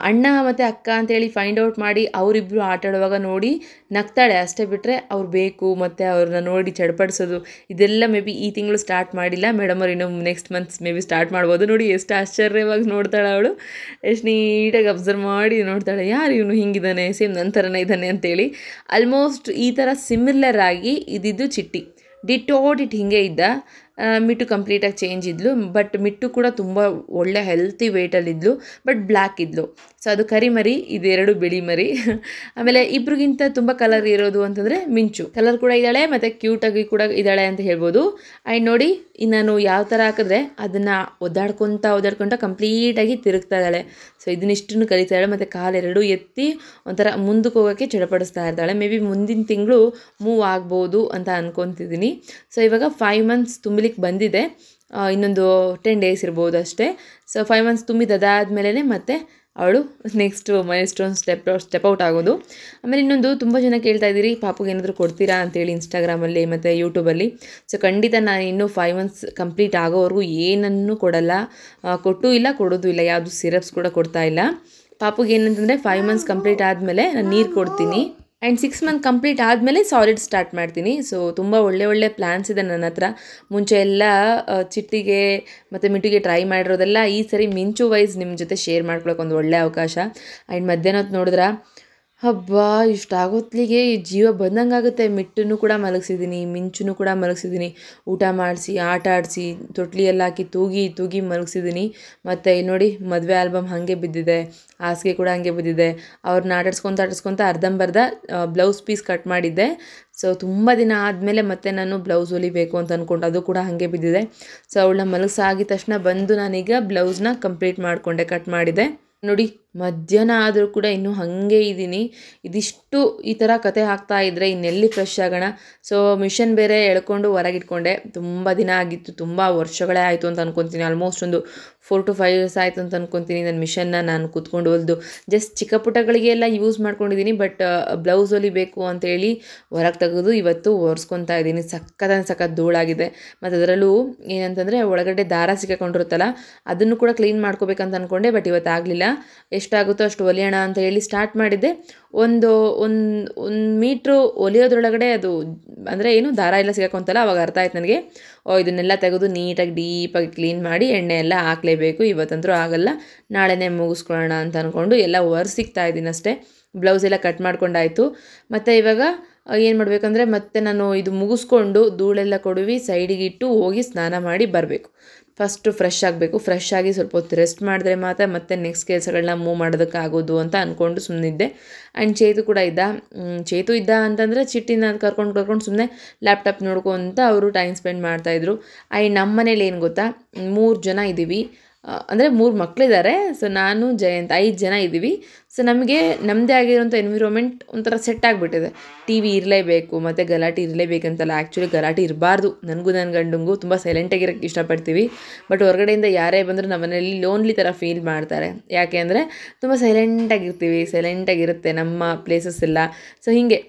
Speaker 1: ಅಣ್ಣ ಮತ್ತು ಅಕ್ಕ ಅಂತೇಳಿ ಫೈಂಡ್ ಔಟ್ ಮಾಡಿ ಅವರಿಬ್ಬರು ಆಟ ಆಡುವಾಗ ನೋಡಿ ನಗ್ತಾಳೆ ಅಷ್ಟೇ, ಬಿಟ್ಟರೆ ಅವ್ರು ಬೇಕು ಮತ್ತು ಅವ್ರನ್ನ ನೋಡಿ ಚಡ್ಪಡಿಸೋದು ಇದೆಲ್ಲ ಮೇ ಬಿ ಈ ತಿಂಗಳು ಸ್ಟಾರ್ಟ್ ಮಾಡಿಲ್ಲ. ಮೇಡಮ್ ಅವ್ರು ಇನ್ನೂ next months may be start ಮಾಡ್ಬೋದು. ನೋಡಿ ಎಷ್ಟು ಆಶ್ಚರ್ಯವಾಗಿ ನೋಡ್ತಾಳೆ ಅವಳು, ಎಷ್ಟು ನೀಟಾಗಿ ಅಬ್ಸರ್ವ್ ಮಾಡಿ ನೋಡ್ತಾಳೆ. ಯಾರು ಇವನು ಹಿಂಗಿದ್ದಾನೆ, ಸೇಮ್ ನನ್ನ ಥರನೇ ಇದ್ದಾನೆ ಅಂತೇಳಿ. ಆಲ್ಮೋಸ್ಟ್ ಈ ಥರ ಸಿಮಿಲರ್ ಆಗಿ ಇದ್ದಿದ್ದು ಚಿಟ್ಟಿ. ಡಿಟ್ ಹಿಂಗೆ ಇದ್ದ. ಮಿಟ್ಟು ಕಂಪ್ಲೀಟಾಗಿ ಚೇಂಜ್ ಇದ್ಲು. ಬಟ್ ಮಿಟ್ಟು ಕೂಡ ತುಂಬ ಒಳ್ಳೆ ಹೆಲ್ತಿ ವೆಯ್ಟಲ್ಲಿದ್ಲು, ಬಟ್ ಬ್ಲ್ಯಾಕ್ ಇದ್ಲು. ಸೊ ಅದು ಕರಿ ಮರಿ, ಇದೆರಡು ಬಿಳಿ ಮರಿ. ಆಮೇಲೆ ಇಬ್ರಿಗಿಂತ ತುಂಬ ಕಲರ್ ಇರೋದು ಅಂತಂದರೆ ಮಿಂಚು. ಕಲರ್ ಕೂಡ ಇದ್ದಾಳೆ ಮತ್ತು ಕ್ಯೂಟಾಗಿ ಕೂಡ ಇದ್ದಾಳೆ ಅಂತ ಹೇಳ್ಬೋದು. ಆ್ಯಂಡ್ ನೋಡಿ, ನಾನು ಯಾವ ಥರ ಹಾಕಿದ್ರೆ ಅದನ್ನು ಒದ್ದಾಡ್ಕೊತ ಕಂಪ್ಲೀಟಾಗಿ ತಿರುಗ್ತಾ ಇದ್ದಾಳೆ. ಸೊ ಇದನ್ನಿಷ್ಟನ್ನು ಕಲಿತಾ ಇದ್ದಾಳೆ. ಮತ್ತು ಕಾಲೆರಡು ಎತ್ತಿ ಒಂಥರ ಮುಂದಕ್ಕೆ ಹೋಗೋಕ್ಕೆ ಚಡಪಡಿಸ್ತಾ ಇದ್ದಾಳೆ. ಮೇ ಬಿ ಮುಂದಿನ ತಿಂಗಳು ಮೂವ್ ಆಗ್ಬೋದು ಅಂತ ಅನ್ಕೊತಿದ್ದೀನಿ. ಸೊ ಇವಾಗ 5 months ತುಂಬಲಿಕ್ಕೆ ಬಂದಿದೆ. ಇನ್ನೊಂದು 10 days ಇರ್ಬೋದು ಅಷ್ಟೇ. ಸೊ 5 months ತುಂಬಿದಾದ್ಮೇಲೆ ಮತ್ತೆ ಅವಳು next milestone step out ಆಗೋದು. ಆಮೇಲೆ ಇನ್ನೊಂದು, ತುಂಬ ಜನ ಕೇಳ್ತಾ ಇದ್ದೀರಿ ಪಾಪುಗೆ ಏನಾದರೂ ಕೊಡ್ತೀರಾ ಅಂತೇಳಿ ಇನ್ಸ್ಟಾಗ್ರಾಮಲ್ಲಿ ಮತ್ತು ಯೂಟ್ಯೂಬಲ್ಲಿ. ಸೊ ಖಂಡಿತ ನಾನು ಇನ್ನೂ 5 months ಕಂಪ್ಲೀಟ್ ಆಗೋವರೆಗೂ ಏನನ್ನೂ ಕೊಡಲ್ಲ, ಕೊಟ್ಟೂ ಇಲ್ಲ, ಕೊಡೋದು ಇಲ್ಲ. ಯಾವುದು ಸಿರಪ್ಸ್ ಕೂಡ ಕೊಡ್ತಾ ಇಲ್ಲ. ಪಾಪುಗೆ ಏನಂತಂದರೆ 5 months ಕಂಪ್ಲೀಟ್ ಆದಮೇಲೆ ನಾನು ನೀರು ಕೊಡ್ತೀನಿ. ಆ್ಯಂಡ್ 6 months ಕಂಪ್ಲೀಟ್ ಆದಮೇಲೆ ಸಾಲಿಡ್ ಸ್ಟಾರ್ಟ್ ಮಾಡ್ತೀನಿ. ಸೊ ತುಂಬ ಒಳ್ಳೆ ಪ್ಲ್ಯಾನ್ಸ್ ಇದೆ ನನ್ನ ಹತ್ರ. ಮುಂಚೆ ಎಲ್ಲ ಚಿಟ್ಟಿಗೆ ಮತ್ತು ಮಿಟ್ಟಿಗೆ ಟ್ರೈ ಮಾಡಿರೋದೆಲ್ಲ ಈ ಸರಿ ಮಿಂಚು ವೈಸ್ ನಿಮ್ಮ ಜೊತೆ ಶೇರ್ ಮಾಡ್ಕೊಳಕ್ಕೆ ಒಂದು ಒಳ್ಳೆ ಅವಕಾಶ. ಆ್ಯಂಡ್ ಮಧ್ಯಾಹ್ನ ಹೊತ್ತು ನೋಡಿದ್ರೆ ಹಬ್ಬ ಇಷ್ಟಾಗೊತ್ತಿಗೆ ಜೀವ ಬಂದಂಗೆ ಆಗುತ್ತೆ. ಮಿಟ್ಟನ್ನು ಕೂಡ ಮಲಗಿಸಿದ್ದೀನಿ, ಮಿಂಚುನು ಕೂಡ ಮಲಗಿಸಿದ್ದೀನಿ. ಊಟ ಮಾಡಿಸಿ, ಆಟ ಆಡಿಸಿ, ತೊಟ್ಲಿಯಲ್ಲಿ ಹಾಕಿ ತೂಗಿ ಮಲಗಿಸಿದ್ದೀನಿ. ಮತ್ತು ನೋಡಿ, ಮದುವೆ ಆಲ್ಬಮ್ ಹಾಗೆ ಬಿದ್ದಿದೆ, ಹಾಸಿಗೆ ಕೂಡ ಹಾಗೆ ಬಿದ್ದಿದೆ. ಅವ್ರನ್ನ ಆಟಾಡ್ಸ್ಕೊತ ಅರ್ಧಂಬರ್ಧ ಬ್ಲೌಸ್ ಪೀಸ್ ಕಟ್ ಮಾಡಿದ್ದೆ. ಸೊ ತುಂಬ ದಿನ ಆದಮೇಲೆ ಮತ್ತೆ ನಾನು ಬ್ಲೌಸ್ ಹೊಲಿಬೇಕು ಅಂತ ಅಂದ್ಕೊಂಡು ಅದು ಕೂಡ ಹಾಗೆ ಬಿದ್ದಿದೆ. ಸೊ ಅವಳನ್ನ ಮಲಗಿಸಾಗಿದ ತಕ್ಷಣ ಬಂದು ನಾನೀಗ ಬ್ಲೌಸ್ನ ಕಂಪ್ಲೀಟ್ ಮಾಡಿಕೊಂಡೆ, ಕಟ್ ಮಾಡಿದೆ. ನೋಡಿ, ಮಧ್ಯಾಹ್ನ ಆದರೂ ಕೂಡ ಇನ್ನೂ ಹಾಗೆ ಇದ್ದೀನಿ. ಇದಿಷ್ಟು ಈ ಥರ ಕತೆ ಹಾಕ್ತಾ ಇದ್ದರೆ ಇನ್ನೆಲ್ಲಿ ಫ್ರೆಶ್ ಆಗೋಣ. ಸೊ ಮಿಷನ್ ಬೇರೆ ಎಳ್ಕೊಂಡು ಹೊರಗಿಟ್ಕೊಂಡೆ. ತುಂಬ ದಿನ ಆಗಿತ್ತು, ತುಂಬ ವರ್ಷಗಳೇ ಆಯಿತು ಅಂತ ಅನ್ಕೊತೀನಿ. ಆಲ್ಮೋಸ್ಟ್ ಒಂದು 4 to 5 years ಆಯಿತು ಅಂತ ಅನ್ಕೊತೀನಿ ನನ್ನ ಮಿಷನ್ನ ನಾನು ಕೂತ್ಕೊಂಡು ಹೊಲಿದು. ಜಸ್ಟ್ ಚಿಕ್ಕ ಪುಟ್ಟಗಳಿಗೆಲ್ಲ ಯೂಸ್ ಮಾಡ್ಕೊಂಡಿದ್ದೀನಿ. ಬಟ್ ಬ್ಲೌಸ್ ಹೊಲಿಬೇಕು ಅಂತೇಳಿ ಹೊರಗೆ ತೆಗೆದು ಇವತ್ತು ಒರೆಸ್ಕೊತಾ ಇದ್ದೀನಿ. ಸಖತ್ ಧೂಳಾಗಿದೆ. ಮತ್ತು ಅದರಲ್ಲೂ ಏನಂತಂದರೆ ಒಳಗಡೆ ದಾರ ಸಿಕ್ಕಾಕೊಂಡಿರುತ್ತಲ್ಲ, ಅದನ್ನು ಕೂಡ ಕ್ಲೀನ್ ಮಾಡ್ಕೋಬೇಕಂತ ಅಂದ್ಕೊಂಡೆ. ಬಟ್ ಇವತ್ತು ಆಗಲಿಲ್ಲ. ಎಷ್ಟಾಗುತ್ತೋ ಅಷ್ಟು ಹೊಲಿಯೋಣ ಅಂತ ಹೇಳಿ ಸ್ಟಾರ್ಟ್ ಮಾಡಿದ್ದೆ. ಒಂದು ಮೀಟ್ರು ಹೊಲಿಯೋದ್ರೊಳಗಡೆ ಅದು ಅಂದರೆ ಏನು ದಾರ ಎಲ್ಲ ಸಿಗಾಕೊಂತಲ್ಲ, ಅವಾಗ ಅರ್ಥ ಆಯ್ತು ನನಗೆ, ಇದನ್ನೆಲ್ಲ ತೆಗೆದು ನೀಟಾಗಿ ಡೀಪಾಗಿ ಕ್ಲೀನ್ ಮಾಡಿ ಎಣ್ಣೆ ಎಲ್ಲ ಹಾಕಲೇಬೇಕು. ಇವತ್ತಂತರೂ ಆಗಲ್ಲ, ನಾಳೆನೇ ಮುಗಿಸ್ಕೊಳ್ಳೋಣ ಅಂತ ಅಂದ್ಕೊಂಡು ಎಲ್ಲ ಒರೆಸಿಕ್ತಾ ಇದ್ದೀನಿ ಅಷ್ಟೇ. ಬ್ಲೌಸ್ ಎಲ್ಲ ಕಟ್ ಮಾಡ್ಕೊಂಡಾಯಿತು. ಮತ್ತು ಇವಾಗ ಏನು ಮಾಡಬೇಕಂದ್ರೆ, ಮತ್ತೆ ನಾನು ಇದು ಮುಗಿಸ್ಕೊಂಡು ಧೂಳೆಲ್ಲ ಕೊಡುವಿ ಸೈಡಿಗೆ ಇಟ್ಟು ಹೋಗಿ ಸ್ನಾನ ಮಾಡಿ ಬರಬೇಕು. ಫಸ್ಟು ಫ್ರೆಶ್ ಆಗಬೇಕು. ಫ್ರೆಶ್ ಆಗಿ ಸ್ವಲ್ಪ ಹೊತ್ತು ರೆಸ್ಟ್ ಮಾಡಿದ್ರೆ ಮಾತ್ರ ಮತ್ತೆ ನೆಕ್ಸ್ಟ್ ಕೆಲಸಗಳನ್ನ ಮೂವ್ ಮಾಡೋದಕ್ಕಾಗೋದು ಅಂತ ಅಂದ್ಕೊಂಡು ಸುಮ್ಮನಿದ್ದೆ. ಆ್ಯಂಡ್ ಚೇತು ಇದ್ದ ಅಂತಂದರೆ ಚಿಟ್ಟಿನ ಕರ್ಕೊಂಡು ಸುಮ್ಮನೆ ಲ್ಯಾಪ್ಟಾಪ್ ನೋಡ್ಕೊತ ಅವರು ಟೈಮ್ ಸ್ಪೆಂಡ್ ಮಾಡ್ತಾಯಿದ್ರು. ಆ್ಯಂಡ್ ನಮ್ಮ ಮನೇಲಿ ಏನು ಗೊತ್ತಾ, 3 ಜನ ಇದ್ದೀವಿ. ಅಂದರೆ 3 ಮಕ್ಕಳಿದ್ದಾರೆ. ಸೊ ನಾನು ಜಯಂತ್ 5 ಜನ ಇದ್ದೀವಿ. ಸೊ ನಮಗೆ ನಮ್ಮದೇ ಆಗಿರೋಂಥ ಎನ್ವಿರೋನ್ಮೆಂಟ್ ಒಂಥರ ಸೆಟ್ ಆಗಿಬಿಟ್ಟಿದೆ. ಟಿ ವಿ ಇರಲೇಬೇಕು ಮತ್ತು ಗಲಾಟೆ ಇರಲೇಬೇಕಂತಲ್ಲ. ಆ್ಯಕ್ಚುಲಿ ಗಲಾಟೆ ಇರಬಾರ್ದು. ನನಗೂ ನನ್ನ ಗಂಡಂಗೂ ತುಂಬ ಸೈಲೆಂಟಾಗಿರೋಕ್ಕೆ ಇಷ್ಟಪಡ್ತೀವಿ. ಬಟ್ ಹೊರಗಡೆಯಿಂದ ಯಾರೇ ಬಂದರೂ ನಮ್ಮ ಮನೆಯಲ್ಲಿ ಲೋನ್ಲಿ ಥರ ಫೀಲ್ ಮಾಡ್ತಾರೆ. ಯಾಕೆ ಅಂದರೆ ತುಂಬ ಸೈಲೆಂಟಾಗಿರುತ್ತೆ ನಮ್ಮ ಪ್ಲೇಸಸ್ ಎಲ್ಲ. ಸೊ ಹೀಗೆ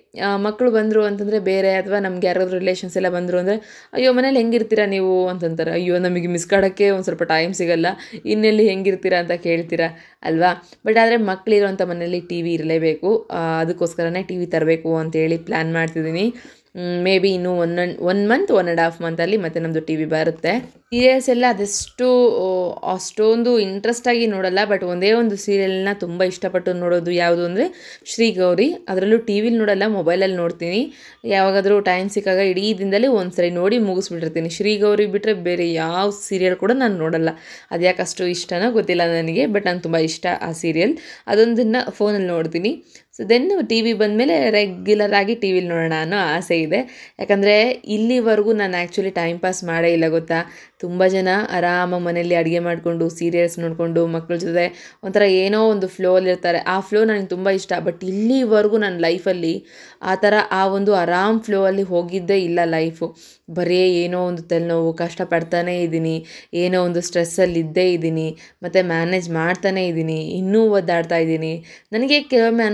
Speaker 1: ಮಕ್ಕಳು ಬಂದರು ಅಂತಂದರೆ ಬೇರೆ, ಅಥವಾ ನಮ್ಗೆ ಯಾರಾದರೂ ರಿಲೇಷನ್ಸ್ ಎಲ್ಲ ಬಂದರು ಅಂದರೆ, ಅಯ್ಯೋ ಮನೇಲಿ ಹೆಂಗಿರ್ತೀರಾ ನೀವು ಅಂತಂತಾರೆ. ಅಯ್ಯೋ ನಮಗೆ ಮಿಸ್ ಕಾಡೋಕ್ಕೆ ಒಂದು ಸ್ವಲ್ಪ ಟೈಮ್ ಸಿಗಲ್ಲ, ಇನ್ನೆಲ್ಲಿ ಹೆಂಗಿರ್ತೀರಾ ಅಂತ ಕೇಳ್ತೀರಾ ಅಲ್ವಾ. ಬಟ್ ಆದರೆ ಮಕ್ಕಳಿರೋಂಥ ಮನೇಲಿ ಟಿ ವಿ ಇರಲೇಬೇಕು. ಅದಕ್ಕೋಸ್ಕರನೇ ಟಿ ವಿ ತರಬೇಕು ಅಂತೇಳಿ ಪ್ಲ್ಯಾನ್ ಮಾಡ್ತಿದ್ದೀನಿ. ಮೇ ಬಿ ಇನ್ನೂ 1 month 1.5 monthಲ್ಲಿ ಮತ್ತೆ ನಮ್ಮದು ಟಿ ವಿ ಬರುತ್ತೆ. ಸೀರಿಯಲ್ಸ್ ಎಲ್ಲ ಅಷ್ಟೊಂದು ಇಂಟ್ರೆಸ್ಟಾಗಿ ನೋಡಲ್ಲ. ಬಟ್ ಒಂದೇ ಒಂದು ಸೀರಿಯಲ್ನ ತುಂಬ ಇಷ್ಟಪಟ್ಟು ನೋಡೋದು ಯಾವುದು ಅಂದರೆ ಶ್ರೀಗೌರಿ. ಅದರಲ್ಲೂ ಟಿ ವಿಲಿ ನೋಡಲ್ಲ, ಮೊಬೈಲಲ್ಲಿ ನೋಡ್ತೀನಿ. ಯಾವಾಗಾದರೂ ಟೈಮ್ ಸಿಕ್ಕಾಗ ಇಡೀ ದಿನದಲ್ಲಿ ಒಂದ್ಸರಿ ನೋಡಿ ಮುಗಿಸ್ಬಿಟ್ಟಿರ್ತೀನಿ. ಶ್ರೀಗೌರಿ ಬಿಟ್ಟರೆ ಬೇರೆ ಯಾವ ಸೀರಿಯಲ್ ಕೂಡ ನಾನು ನೋಡಲ್ಲ. ಅದು ಯಾಕೆ ಅಷ್ಟು ಇಷ್ಟನೋ ಗೊತ್ತಿಲ್ಲ ನನಗೆ, ಬಟ್ ನಂಗೆ ತುಂಬ ಇಷ್ಟ ಆ ಸೀರಿಯಲ್. ಅದೊಂದನ್ನು ಫೋನಲ್ಲಿ ನೋಡ್ತೀನಿ. ಸೊ ದೆನ್ ಟಿ ವಿ ಬಂದಮೇಲೆ ರೆಗ್ಯುಲರಾಗಿ ಟಿ ವಿಲಿ ನೋಡೋಣ ಅನ್ನೋ ಆಸೆ ಇದೆ. ಯಾಕಂದರೆ ಇಲ್ಲಿವರೆಗೂ ನಾನು ಆ್ಯಕ್ಚುಲಿ ಟೈಮ್ ಪಾಸ್ ಮಾಡೇ ಇಲ್ಲ ಗೊತ್ತಾ. ತುಂಬ ಜನ ಆರಾಮಾಗಿ ಮನೇಲಿ ಅಡುಗೆ ಮಾಡಿಕೊಂಡು ಸೀರಿಯಲ್ಸ್ ನೋಡಿಕೊಂಡು ಮಕ್ಕಳ ಜೊತೆ ಒಂಥರ ಏನೋ ಒಂದು ಫ್ಲೋಲಿರ್ತಾರೆ. ಆ ಫ್ಲೋ ನನಗೆ ತುಂಬ ಇಷ್ಟ. ಬಟ್ ಇಲ್ಲಿವರೆಗೂ ನನ್ನ ಲೈಫಲ್ಲಿ ಆ ಥರ ಆ ಒಂದು ಆರಾಮ್ ಫ್ಲೋ ಅಲ್ಲಿ ಹೋಗಿದ್ದೇ ಇಲ್ಲ ಲೈಫು. ಬರೀ ಏನೋ ಒಂದು ತಲೆನೋವು, ಕಷ್ಟಪಡ್ತಾನೇ ಇದ್ದೀನಿ, ಏನೋ ಒಂದು ಸ್ಟ್ರೆಸ್ಸಲ್ಲಿ ಇದ್ದೇ ಇದ್ದೀನಿ, ಮತ್ತು ಮ್ಯಾನೇಜ್ ಮಾಡ್ತಾನೇ ಇದ್ದೀನಿ, ಇನ್ನೂ ಒದ್ದಾಡ್ತಾ ಇದ್ದೀನಿ. ನನಗೆ ಕೆಲವೊಮ್ಮೆ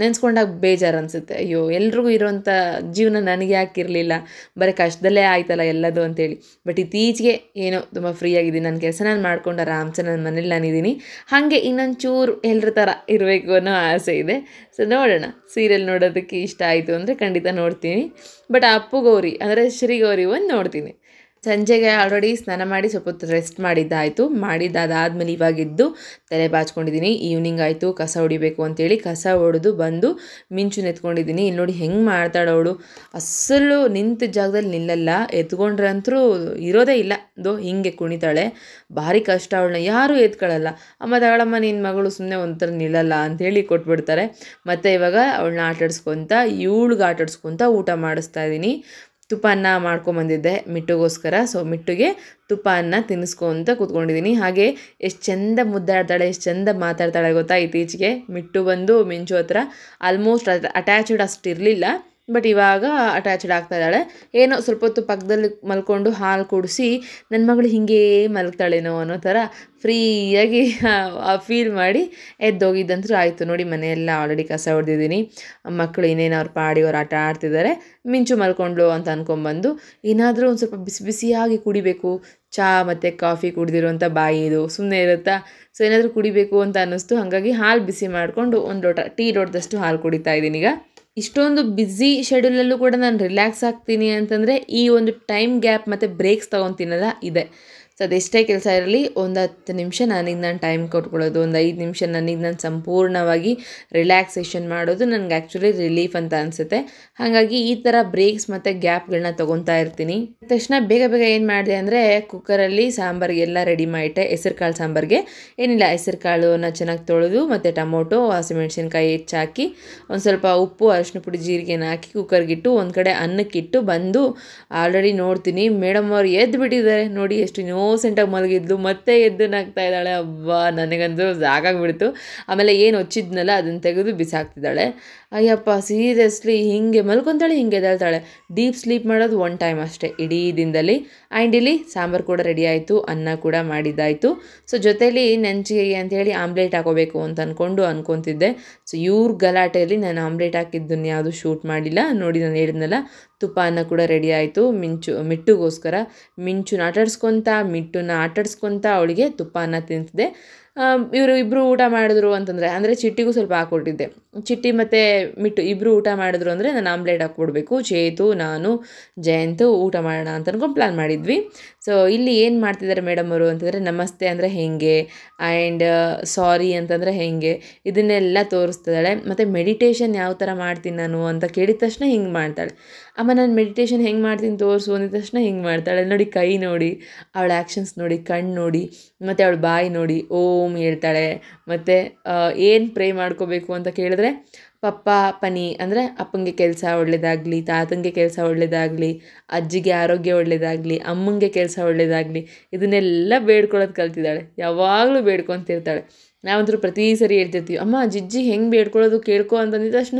Speaker 1: ನೆನೆಸ್ಕೊಂಡಾಗ ಬೇಜಾರು ಅನಿಸುತ್ತೆ. ಅಯ್ಯೋ ಎಲ್ರಿಗೂ ಇರೋವಂಥ ಜೀವನ ನನಗೆ ಯಾಕೆ ಇರಲಿಲ್ಲ, ಬರೀ ಕಷ್ಟದಲ್ಲೇ ಆಯ್ತಲ್ಲ ಎಲ್ಲದು ಅಂತೇಳಿ. ಬಟ್ ಇತ್ತೀಚೆಗೆ ಏನೋ ತುಂಬ ಫ್ರೀಯಾಗಿದ್ದೀನಿ, ನನ್ನ ಕೆಲಸ ನಾನು ಮಾಡ್ಕೊಂಡು ಆರಾಮ್ಸೆ ನನ್ನ ಮನೇಲಿ ನಾನಿದ್ದೀನಿ. ಹಾಗೆ ಇನ್ನೊಂದು ಚೂರು ಎಲ್ಲರ ಥರ ಇರಬೇಕು ಅನ್ನೋ ಆಸೆ ಇದೆ. ಸೊ ನೋಡೋಣ, ಸೀರಿಯಲ್ ನೋಡೋದಕ್ಕೆ ಇಷ್ಟ ಆಯಿತು ಅಂದರೆ ಖಂಡಿತ ನೋಡ್ತೀನಿ. ಬಟ್ ಅಪ್ಪು ಗೌರಿ ಅಂದರೆ ಶ್ರೀಗೌರಿ ಒಂದು ನೋಡ್ತೀನಿ. ಸಂಜೆಗೆ ಆಲ್ರೆಡಿ ಸ್ನಾನ ಮಾಡಿ ಸ್ವಲ್ಪ ಹೊತ್ತು ರೆಸ್ಟ್ ಮಾಡಿದ್ದಾದಮೇಲೆ ಇವಾಗಿದ್ದು ತಲೆ ಬಾಚ್ಕೊಂಡಿದ್ದೀನಿ. ಈವ್ನಿಂಗ್ ಆಯಿತು, ಕಸ ಹೊಡಿಬೇಕು ಅಂತೇಳಿ ಕಸ ಹೊಡೆದು ಬಂದು ಮಿಂಚು ನೆತ್ಕೊಂಡಿದ್ದೀನಿ. ಇಲ್ಲಿ ನೋಡಿ ಹೆಂಗೆ ಮಾಡ್ತಾಳೆ ಅವಳು. ಅಸಲು ನಿಂತ ಜಾಗದಲ್ಲಿ ನಿಲ್ಲಲ್ಲ, ಎತ್ಕೊಂಡ್ರೆ ಅಂತೂ ಇರೋದೇ ಇಲ್ಲ. ಹಿಂಗೆ ಕುಣಿತಾಳೆ. ಭಾರಿ ಕಷ್ಟ. ಅವಳನ್ನ ಯಾರೂ ಎತ್ಕೊಳ್ಳಲ್ಲ. ಅಮ್ಮ ತಗೊಳಮ್ಮ ನಿನ್ನ ಮಗಳು ಸುಮ್ಮನೆ ಒಂಥರ ನಿಲ್ಲಲ್ಲ ಅಂಥೇಳಿ ಕೊಟ್ಬಿಡ್ತಾರೆ. ಮತ್ತು ಇವಾಗ ಅವಳನ್ನ ಇವಳಿಗೆ ಆಟಾಡಿಸ್ಕೊತ ಊಟ ಮಾಡಿಸ್ತಾ ಇದ್ದೀನಿ. ತುಪ್ಪ ಅನ್ನ ಮಾಡ್ಕೊಂಬಂದಿದ್ದೆ ಮಿಟ್ಟುಗೋಸ್ಕರ. ಸೊ ಮಿಟ್ಟುಗೆ ತುಪ್ಪ ಅನ್ನ ತಿನ್ನಿಸ್ಕೊಂತ ಕೂತ್ಕೊಂಡಿದ್ದೀನಿ. ಹಾಗೆ ಎಷ್ಟು ಚೆಂದ ಮುದ್ದಾಡ್ತಾಳೆ, ಎಷ್ಟು ಚೆಂದ ಮಾತಾಡ್ತಾಳೆ ಗೊತ್ತಾ. ಇತ್ತೀಚೆಗೆ ಮಿಟ್ಟು ಬಂದು ಮಿಂಚು ಹತ್ರ ಆಲ್ಮೋಸ್ಟ್ ಅಟ್ಯಾಚ್ಡ್ ಅಷ್ಟು ಇರಲಿಲ್ಲ, ಬಟ್ ಇವಾಗ ಅಟ್ಯಾಚ್ಡ್ ಆಗ್ತಾ ಇದ್ದಾಳೆ. ಏನೋ ಸ್ವಲ್ಪ ಹೊತ್ತು ಪಕ್ಕದಲ್ಲಿ ಮಲ್ಕೊಂಡು ಹಾಲು ಕುಡಿಸಿ ನನ್ನ ಮಗಳು ಹೀಗೇ ಮಲಗ್ತಾಳೇನೋ ಅನ್ನೋ ಥರ ಫ್ರೀಯಾಗಿ ಫೀಲ್ ಮಾಡಿ ಎದ್ದೋಗಿದ್ದಂತೂ ಆಯಿತು. ನೋಡಿ ಮನೆಯೆಲ್ಲ ಆಲ್ರೆಡಿ ಕಸ ಹೊಡೆದಿದ್ದೀನಿ. ಮಕ್ಕಳು ಇನ್ನೇನು ಅವ್ರ ಪಾಡಿ ಅವ್ರು ಆಟ ಆಡ್ತಿದ್ದಾರೆ. ಮಿಂಚು ಮಲ್ಕೊಂಡ್ಲು ಅಂತ ಅಂದ್ಕೊಂಬಂದು ಏನಾದರೂ ಒಂದು ಸ್ವಲ್ಪ ಬಿಸಿ ಬಿಸಿಯಾಗಿ ಕುಡಿಬೇಕು. ಚಹಾ ಮತ್ತು ಕಾಫಿ ಕುಡಿದಿರುವಂಥ ಬಾಯಿ ಇದು ಸುಮ್ಮನೆ ಇರುತ್ತಾ. ಸೊ ಏನಾದರೂ ಕುಡಿಬೇಕು ಅಂತ ಅನ್ನಿಸ್ತು. ಹಾಗಾಗಿ ಹಾಲು ಬಿಸಿ ಮಾಡಿಕೊಂಡು ಒಂದು ಟೀ ಲೋಟದಷ್ಟು ಹಾಲು ಕುಡಿತಾ ಇದ್ದೀನಿ. ಈಗ ಇಷ್ಟೊಂದು ಬ್ಯುಸಿ ಶೆಡ್ಯೂಲಲ್ಲೂ ಕೂಡ ನಾನು ರಿಲ್ಯಾಕ್ಸ್ ಆಗ್ತೀನಿ ಅಂತಂದರೆ ಈ ಒಂದು ಟೈಮ್ ಗ್ಯಾಪ್ ಮತ್ತು ಬ್ರೇಕ್ಸ್ ತೊಗೊತೀನಲ್ಲ ಇದೆ. ಸೊ ಅದೆಷ್ಟೇ ಕೆಲಸ ಇರಲಿ, ಒಂದು 10 ನಿಮಿಷ ನನಗೆ ನಾನು ಟೈಮ್ ಕೊಟ್ಕೊಳ್ಳೋದು, ಒಂದು 5 ನಿಮಿಷ ನನಗೆ ನಾನು ಸಂಪೂರ್ಣವಾಗಿ ರಿಲ್ಯಾಕ್ಸೇಷನ್ ಮಾಡೋದು ನನಗೆ ಆ್ಯಕ್ಚುಲಿ ರಿಲೀಫ್ ಅಂತ ಅನಿಸುತ್ತೆ. ಹಾಗಾಗಿ ಈ ಥರ ಬ್ರೇಕ್ಸ್ ಮತ್ತು ಗ್ಯಾಪ್ಗಳನ್ನ ತೊಗೊತಾ ಇರ್ತೀನಿ. ತಕ್ಷಣ ಬೇಗ ಬೇಗ ಏನು ಮಾಡಿದೆ ಅಂದರೆ ಕುಕ್ಕರಲ್ಲಿ ಸಾಂಬಾರಿಗೆಲ್ಲ ರೆಡಿ ಮಾಡಿಟ್ಟೆ. ಹೆಸರು ಕಾಳು ಸಾಂಬಾರಿಗೆ ಏನಿಲ್ಲ, ಹೆಸರು ಕಾಳನ್ನ ಚೆನ್ನಾಗಿ ತೊಳೆದು ಮತ್ತು ಟೊಮೊಟೊ, ಹಸಿಮೆಣ್ಸಿನ್ಕಾಯಿ ಹೆಚ್ಚಾಕಿ ಒಂದು ಸ್ವಲ್ಪ ಉಪ್ಪು, ಅರಿಶಿನ ಪುಡಿ, ಜೀರಿಗೆನ ಹಾಕಿ ಕುಕ್ಕರ್ಗಿಟ್ಟು ಒಂದು ಕಡೆ ಅನ್ನಕ್ಕಿಟ್ಟು ಬಂದು ಆಲ್ರೆಡಿ ನೋಡ್ತೀನಿ ಮೇಡಮ್ ಅವ್ರು ಎದ್ದು ಬಿಟ್ಟಿದ್ದಾರೆ. ನೋಡಿ ಎಷ್ಟು ಇನ್ನೋಸೆಂಟಾಗಿ ಮಲಗಿದ್ಲು, ಮತ್ತೆ ಎದ್ದು ನಗ್ತಾ ಇದ್ದಾಳೆ. ಅಬ್ಬಾ ನನಗಂತೂ ಸಾಕಾಗ್ಬಿಡ್ತು. ಆಮೇಲೆ ಏನು ಹೊಚ್ಚಿದ್ನಲ್ಲ ಅದನ್ನು ತೆಗೆದು ಬಿಸಾಕ್ತಿದ್ದಾಳೆ. ಅಯ್ಯಪ್ಪ ಸೀರಿಯಸ್ಲಿ ಹಿಂಗೆ ಮಲ್ಕೊತಾಳೆ, ಹಿಂಗೆ ಎದ್ದೇಳ್ತಾಳೆ. ಡೀಪ್ ಸ್ಲೀಪ್ ಮಾಡೋದು 1 ಟೈಮ್ ಅಷ್ಟೇ ಇಡೀ ದಿನದಲ್ಲಿ. ಆ್ಯಂಡ್ ಇಲ್ಲಿ ಸಾಂಬಾರು ಕೂಡ ರೆಡಿ ಆಯಿತು, ಅನ್ನ ಕೂಡ ಮಾಡಿದ್ದಾಯಿತು. ಸೊ ಜೊತೆಯಲ್ಲಿ ನೆಂಚಿಗೆ ಅಂತೇಳಿ ಆಮ್ಲೆಟ್ ಹಾಕೋಬೇಕು ಅಂತ ಅನ್ಕೊತಿದ್ದೆ. ಸೊ ಇವ್ರ ಗಲಾಟೆಯಲ್ಲಿ ನಾನು ಆಮ್ಲೆಟ್ ಹಾಕಿದ್ದನ್ನು ಯಾವುದು ಶೂಟ್ ಮಾಡಿಲ್ಲ. ನೋಡಿ ನಾನು ಹೇಳಿದ್ನಲ್ಲ, ತುಪ್ಪ ಅನ್ನ ಕೂಡ ರೆಡಿ ಆಯಿತು. ಮಿಟ್ಟುಗೋಸ್ಕರ ಮಿಂಚುನ ಮಿಟ್ಟುನ ಆಟಾಡಿಸ್ಕೊತ ಅವಳಿಗೆ ತುಪ್ಪ ಅನ್ನ ತಿನ್ನಿಸಿದೆ. ಇವರು ಇಬ್ಬರು ಊಟ ಮಾಡಿದ್ರು ಅಂದರೆ ಚಿಟ್ಟಿಗೂ ಸ್ವಲ್ಪ ಹಾಕ್ಕೊಟ್ಟಿದ್ದೆ. ಚಿಟ್ಟಿ ಮತ್ತು ಮಿಟ್ಟು ಇಬ್ಬರು ಊಟ ಮಾಡಿದ್ರು ಅಂದರೆ ನಾನು ಆಮ್ಲೆಟ್ ಹಾಕ್ಬಿಡ್ಬೇಕು. ಚೇತು, ನಾನು, ಜಯಂತು ಊಟ ಮಾಡೋಣ ಅಂತ ಅನ್ಕೊಂಡು ಪ್ಲ್ಯಾನ್ ಮಾಡಿದ್ವಿ. ಸೊ ಇಲ್ಲಿ ಏನು ಮಾಡ್ತಿದ್ದಾರೆ ಮೇಡಮ್ ಅವರು ಅಂತಂದರೆ ನಮಸ್ತೆ ಅಂದರೆ ಹೇಗೆ, ಆ್ಯಂಡ್ ಸಾರಿ ಅಂತಂದರೆ ಹೇಗೆ, ಇದನ್ನೆಲ್ಲ ತೋರಿಸ್ತಿದ್ದಾಳೆ. ಮತ್ತು ಮೆಡಿಟೇಷನ್ ಯಾವ ಥರ ಮಾಡ್ತೀನಿ ನಾನು ಅಂತ ಕೇಳಿದ ತಕ್ಷಣ ಹಿಂಗೆ ಮಾಡ್ತಾಳೆ. ಅಮ್ಮ ನಾನು ಮೆಡಿಟೇಷನ್ ಹೆಂಗೆ ಮಾಡ್ತೀನಿ ತೋರಿಸು ಅಂದಿದ ತಕ್ಷಣ ಹಿಂಗೆ ಮಾಡ್ತಾಳೆ. ನೋಡಿ ಕೈ ನೋಡಿ, ಅವಳ ಆ್ಯಕ್ಷನ್ಸ್ ನೋಡಿ, ಕಣ್ಣು ನೋಡಿ, ಮತ್ತು ಅವಳ ಬಾಯಿ ನೋಡಿ, ಓಂ ಹೇಳ್ತಾಳೆ. ಮತ್ತು ಏನು ಪ್ರೇ ಮಾಡ್ಕೋಬೇಕು ಅಂತ ಕೇಳಿದ್ರೆ ಪಪ್ಪ ಪನಿ ಅಂದರೆ ಅಪ್ಪಂಗೆ ಕೆಲಸ ಒಳ್ಳೆಯದಾಗಲಿ, ತಾತಂಗೆ ಕೆಲಸ ಒಳ್ಳೆಯದಾಗಲಿ, ಅಜ್ಜಿಗೆ ಆರೋಗ್ಯ ಒಳ್ಳೆಯದಾಗಲಿ, ಅಮ್ಮಂಗೆ ಕೆಲಸ ಒಳ್ಳೆಯದಾಗಲಿ, ಇದನ್ನೆಲ್ಲ ಬೇಡ್ಕೊಳ್ಳೋದು ಕಲ್ತಿದ್ದಾಳೆ. ಯಾವಾಗಲೂ ಬೇಡ್ಕೊತಿರ್ತಾಳೆ. ನಾವಂತರೂ ಪ್ರತಿ ಸರಿ ಹೇಳ್ತಿರ್ತೀವಿ, ಅಮ್ಮ ಜಿಜ್ಜಿ ಹೆಂಗೆ ಬೇಡ್ಕೊಳ್ಳೋದು ಕೇಳ್ಕೊ ಅಂತಂದಿದ ತಕ್ಷಣ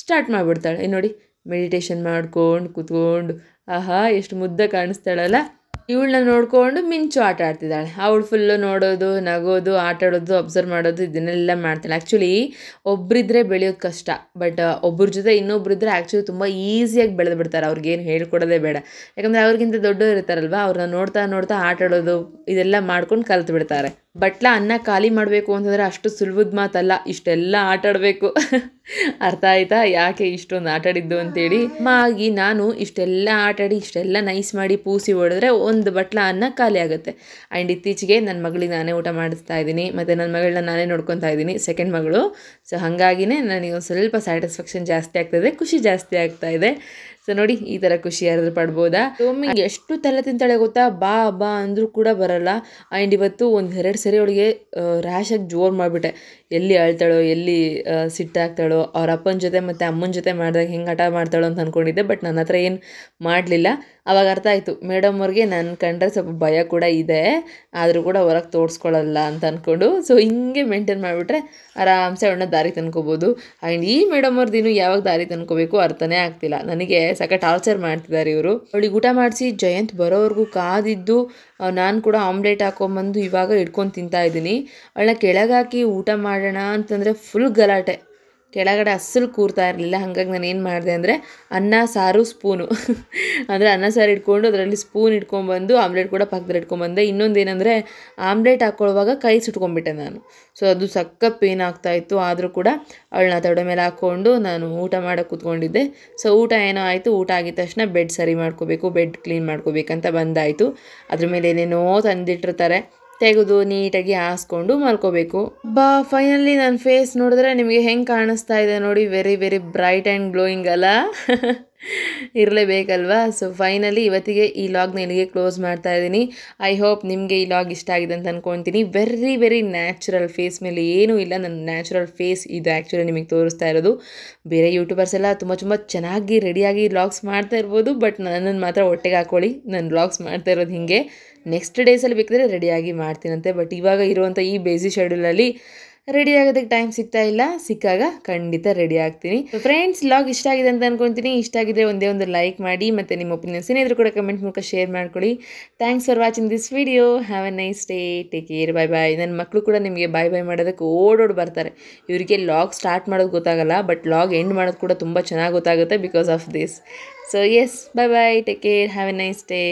Speaker 1: ಸ್ಟಾರ್ಟ್ ಮಾಡಿಬಿಡ್ತಾಳೆ. ನೋಡಿ ಮೆಡಿಟೇಷನ್ ಮಾಡ್ಕೊಂಡು ಕೂತ್ಕೊಂಡು, ಆಹಾ ಎಷ್ಟು ಮುದ್ದ ಕಾಣಿಸ್ತಾಳಲ್ಲ. ಇವಳನ್ನ ನೋಡಿಕೊಂಡು ಮಿಂಚು ಆಟ ಆಡ್ತಿದ್ದಾಳೆ. ಅವಳು ಫುಲ್ಲು ನೋಡೋದು, ನಗೋದು, ಆಟಾಡೋದು, ಅಬ್ಸರ್ವ್ ಮಾಡೋದು ಇದನ್ನೆಲ್ಲ ಮಾಡ್ತಾಳೆ. ಆ್ಯಕ್ಚುಲಿ ಒಬ್ಬರಿದ್ರೆ ಬೆಳೆಯೋದು ಕಷ್ಟ, ಬಟ್ ಒಬ್ಬರ ಜೊತೆ ಇನ್ನೊಬ್ಬರಿದ್ರೆ ಆ್ಯಕ್ಚುಲಿ ತುಂಬ ಈಸಿಯಾಗಿ ಬೆಳೆದು ಬಿಡ್ತಾರೆ. ಅವ್ರಿಗೇನು ಹೇಳ್ಕೊಡೋದೇ ಬೇಡ. ಯಾಕಂದರೆ ಅವ್ರಿಗಿಂತ ದೊಡ್ಡವರು ಇರ್ತಾರಲ್ವ, ಅವ್ರನ್ನ ನೋಡ್ತಾ ನೋಡ್ತಾ ಆಟಾಡೋದು ಇದೆಲ್ಲ ಮಾಡ್ಕೊಂಡು ಕಲ್ತು ಬಿಡ್ತಾರೆ. ಬಟ್ಲ ಅನ್ನ ಖಾಲಿ ಮಾಡಬೇಕು ಅಂತಂದರೆ ಅಷ್ಟು ಸುಲಭದ ಮಾತಲ್ಲ, ಇಷ್ಟೆಲ್ಲ ಆಟಾಡಬೇಕು. ಅರ್ಥ ಆಯ್ತಾ ಯಾಕೆ ಇಷ್ಟೊಂದು ಆಟಾಡಿದ್ದು ಅಂತೇಳಿ. ಆಗಿ ನಾನು ಇಷ್ಟೆಲ್ಲ ಆಟಾಡಿ ಇಷ್ಟೆಲ್ಲ ನೈಸ್ ಮಾಡಿ ಪೂಸಿ ಹೊಡೆದ್ರೆ ಒಂದು ಬಟ್ಲ ಅನ್ನ ಖಾಲಿ ಆಗುತ್ತೆ. ಆ್ಯಂಡ್ ಇತ್ತೀಚೆಗೆ ನನ್ನ ಮಗಳಿಗೆ ನಾನೇ ಊಟ ಮಾಡಿಸ್ತಾ ಇದ್ದೀನಿ, ಮತ್ತು ನನ್ನ ಮಗಳನ್ನ ನಾನೇ ನೋಡ್ಕೊತಾ ಇದ್ದೀನಿ, ಸೆಕೆಂಡ್ ಮಗಳು. ಸೊ ಹಾಗಾಗಿನೇ ನನಗೆ ಒಂದು ಸ್ವಲ್ಪ ಸ್ಯಾಟಿಸ್ಫ್ಯಾಕ್ಷನ್ ಜಾಸ್ತಿ ಆಗ್ತಾಯಿದೆ, ಖುಷಿ ಜಾಸ್ತಿ ಆಗ್ತಾ ಇದೆ. ಸೊ ನೋಡಿ ಈ ಥರ ಖುಷಿ ಯಾರಾದ್ರೂ ಪಡ್ಬೋದಾ. ಒಮ್ಮಿಗೆ ಎಷ್ಟು ತಲೆ ತಿಂತಾಳೆ ಗೊತ್ತಾ, ಬಾ ಬಾ ಅಂದರೂ ಕೂಡ ಬರಲ್ಲ. ಆ್ಯಂಡ್ ಇವತ್ತು 1-2 ಸರಿ ಅವಳಿಗೆ ರ್ಯಾಶಾಗಿ ಜೋರು ಮಾಡಿಬಿಟ್ಟೆ. ಎಲ್ಲಿ ಅಳ್ತಾಳೋ, ಎಲ್ಲಿ ಸಿಟ್ಟಾಗ್ತಾಳೋ, ಅವ್ರ ಅಪ್ಪನ ಜೊತೆ ಮತ್ತು ಅಮ್ಮನ ಜೊತೆ ಮಾಡಿದಾಗ ಹೆಂಗೆ ಹಠ ಮಾಡ್ತಾಳೋ ಅಂತ ಅಂದ್ಕೊಂಡಿದ್ದೆ. ಬಟ್ ನನ್ನ ಹತ್ರ ಏನು ಮಾಡಲಿಲ್ಲ. ಆವಾಗ ಅರ್ಥ ಆಯಿತು ಮೇಡಮ್ ಅವ್ರಿಗೆ ನನ್ನ ಕಂಡ್ರೆ ಸ್ವಲ್ಪ ಭಯ ಕೂಡ ಇದೆ, ಆದರೂ ಕೂಡ ಹೊರಗೆ ತೋರಿಸ್ಕೊಳ್ಳಲ್ಲ ಅಂತ ಅಂದ್ಕೊಂಡು. ಸೊ ಹಿಂಗೆ ಮೇಂಟೈನ್ ಮಾಡಿಬಿಟ್ರೆ ಆರಾಮ್ಸೆ ಅವಳನ್ನ ದಾರಿ ತಂದ್ಕೋಬೋದು. ಆ್ಯಂಡ್ ಈ ಮೇಡಮ್ ಅವ್ರದ್ದು ಇನ್ನೂ ಯಾವಾಗ ದಾರಿ ತಂದ್ಕೋಬೇಕು ಅರ್ಥನೇ ಆಗ್ತಿಲ್ಲ ನನಗೆ. ಸಖತ್ ಟಾರ್ಚರ್ ಮಾಡ್ತಿದ್ದಾರೆ ಇವರು. ಅವಳಿಗೆ ಊಟ ಮಾಡಿಸಿ ಜಯಂತ್ ಬರೋವರೆಗೂ ಕಾದಿದ್ದು ನಾನು ಕೂಡ ಆಮ್ಲೆಟ್ ಹಾಕೊಂಬಂದು ಇವಾಗ ಇಟ್ಕೊಂಡು ತಿಂತಾಯಿದ್ದೀನಿ. ಅವಳನ್ನ ಕೆಳಗಾಕಿ ಊಟ ಮಾಡೋಣ ಅಂತಂದರೆ ಫುಲ್ ಗಲಾಟೆ, ಕೆಳಗಡೆ ಅಸ್ಸಲು ಕೂರ್ತಾ ಇರಲಿಲ್ಲ. ಹಾಗಾಗಿ ನಾನು ಏನು ಮಾಡಿದೆ ಅಂದರೆ ಅನ್ನ ಸಾರು ಸ್ಪೂನು ಅಂದರೆ ಅನ್ನ ಸಾರು ಇಟ್ಕೊಂಡು ಅದರಲ್ಲಿ ಸ್ಪೂನ್ ಇಟ್ಕೊಂಡ್ಬಂದು ಆಮ್ಲೆಟ್ ಕೂಡ ಪಕ್ಕದಲ್ಲಿ ಇಟ್ಕೊಂಡ್ಬಂದೆ. ಇನ್ನೊಂದೇನೆಂದರೆ ಆಮ್ಲೆಟ್ ಹಾಕ್ಕೊಳ್ಳುವಾಗ ಕೈ ಸುಟ್ಕೊಂಡ್ಬಿಟ್ಟೆ ನಾನು. ಸೊ ಅದು ಸಖತ್ ಪೇನ್ ಆಗ್ತಾಯಿತ್ತು. ಆದರೂ ಕೂಡ ಅವಳನ್ನ ತೊಡೆ ಮೇಲೆ ಹಾಕ್ಕೊಂಡು ನಾನು ಊಟ ಮಾಡೋಕ್ಕೆ ಕೂತ್ಕೊಂಡಿದ್ದೆ. ಸೊ ಊಟ ಏನೋ ಆಯಿತು. ಊಟ ಆಗಿದ ತಕ್ಷಣ ಬೆಡ್ ಸರಿ ಮಾಡ್ಕೋಬೇಕು, ಬೆಡ್ ಕ್ಲೀನ್ ಮಾಡ್ಕೋಬೇಕಂತ ಬಂದಾಯಿತು. ಅದ್ರ ಮೇಲೆ ಏನೇನೋ ತಂದಿಟ್ಟಿರ್ತಾರೆ, ತೆಗೆದು ನೀಟಾಗಿ ಹಾಸ್ಕೊಂಡು ಮಲ್ಕೋಬೇಕು. ಫೈನಲಿ ನನ್ನ ಫೇಸ್ ನೋಡಿದ್ರೆ ನಿಮಗೆ ಹೆಂಗೆ ಕಾಣಿಸ್ತಾ ಇದೆ ನೋಡಿ, very very bright and glowing ಅಲ್ಲ ಇರಲೇಬೇಕಲ್ವಾ. ಸೊ ಫೈನಲಿ ಇವತ್ತಿಗೆ ಈ ಲಾಗ್ನ ಇಲ್ಲಿಗೆ ಕ್ಲೋಸ್ ಮಾಡ್ತಾ ಇದ್ದೀನಿ. ಐ ಹೋಪ್ ನಿಮಗೆ ಈ ಲಾಗ್ ಇಷ್ಟ ಆಗಿದೆ ಅಂತ ಅಂದ್ಕೊಳ್ತೀನಿ. ವೆರಿ ವೆರಿ ನ್ಯಾಚುರಲ್ ಫೇಸ್ ಮೇಲೆ ಏನೂ ಇಲ್ಲ, ನನ್ನ ನ್ಯಾಚುರಲ್ ಫೇಸ್ ಇದು ಆ್ಯಕ್ಚುಲಿ ನಿಮಗೆ ತೋರಿಸ್ತಾ ಇರೋದು. ಬೇರೆ ಯೂಟ್ಯೂಬರ್ಸ್ ಎಲ್ಲ ತುಂಬ ಚೆನ್ನಾಗಿ ರೆಡಿಯಾಗಿ ಲಾಗ್ಸ್ ಮಾಡ್ತಾ ಇರ್ಬೋದು, ಬಟ್ ನನ್ನನ್ನು ಮಾತ್ರ ಹೊಟ್ಟೆಗೆ ಹಾಕ್ಕೊಳ್ಳಿ, ನಾನು ಲಾಗ್ಸ್ ಮಾಡ್ತಾ ಇರೋದು ಹೀಗೆ. ನೆಕ್ಸ್ಟ್ ಡೇಸಲ್ಲಿ ಬೇಕಿದ್ರೆ ರೆಡಿಯಾಗಿ ಮಾಡ್ತೀನಂತೆ. ಬಟ್ ಇವಾಗ ಇರುವಂಥ ಈ ಬೇಸಿ ಶೆಡ್ಯೂಲಲ್ಲಿ ರೆಡಿ ಆಗೋದಕ್ಕೆ ಟೈಮ್ ಸಿಗ್ತಾ ಇಲ್ಲ. ಸಿಕ್ಕಾಗ ಖಂಡಿತ ರೆಡಿ ಆಗ್ತೀನಿ. ಫ್ರೆಂಡ್ಸ್, ಲಾಗ್ ಇಷ್ಟ ಆಗಿದೆ ಅಂತ ಅನ್ಕೊತೀನಿ. ಇಷ್ಟ ಆಗಿದ್ರೆ ಒಂದೇ ಒಂದು ಲೈಕ್ ಮಾಡಿ, ಮತ್ತು ನಿಮ್ಮ ಒಪಿನಿಯನ್ಸ್ ಏನಿದ್ರು ಕೂಡ ಕಮೆಂಟ್ ಮೂಲಕ ಶೇರ್ ಮಾಡ್ಕೊಳ್ಳಿ. Thanks for watching this video. Have a nice day, take care, bye bye. ನನ್ನ ಮಕ್ಕಳು ಕೂಡ ನಿಮಗೆ ಬಾಯ್ ಬಾಯ್ ಮಾಡೋದಕ್ಕೆ ಓಡೋಡಿ ಬರ್ತಾರೆ. ಇವರಿಗೆ ಲಾಗ್ ಸ್ಟಾರ್ಟ್ ಮಾಡೋದು ಗೊತ್ತಾಗಲ್ಲ, ಬಟ್ ಲಾಗ್ ಎಂಡ್ ಮಾಡೋದು ಕೂಡ ತುಂಬ ಚೆನ್ನಾಗಿ ಗೊತ್ತಾಗುತ್ತೆ because of this. So yes, bye bye, take care, have a nice day.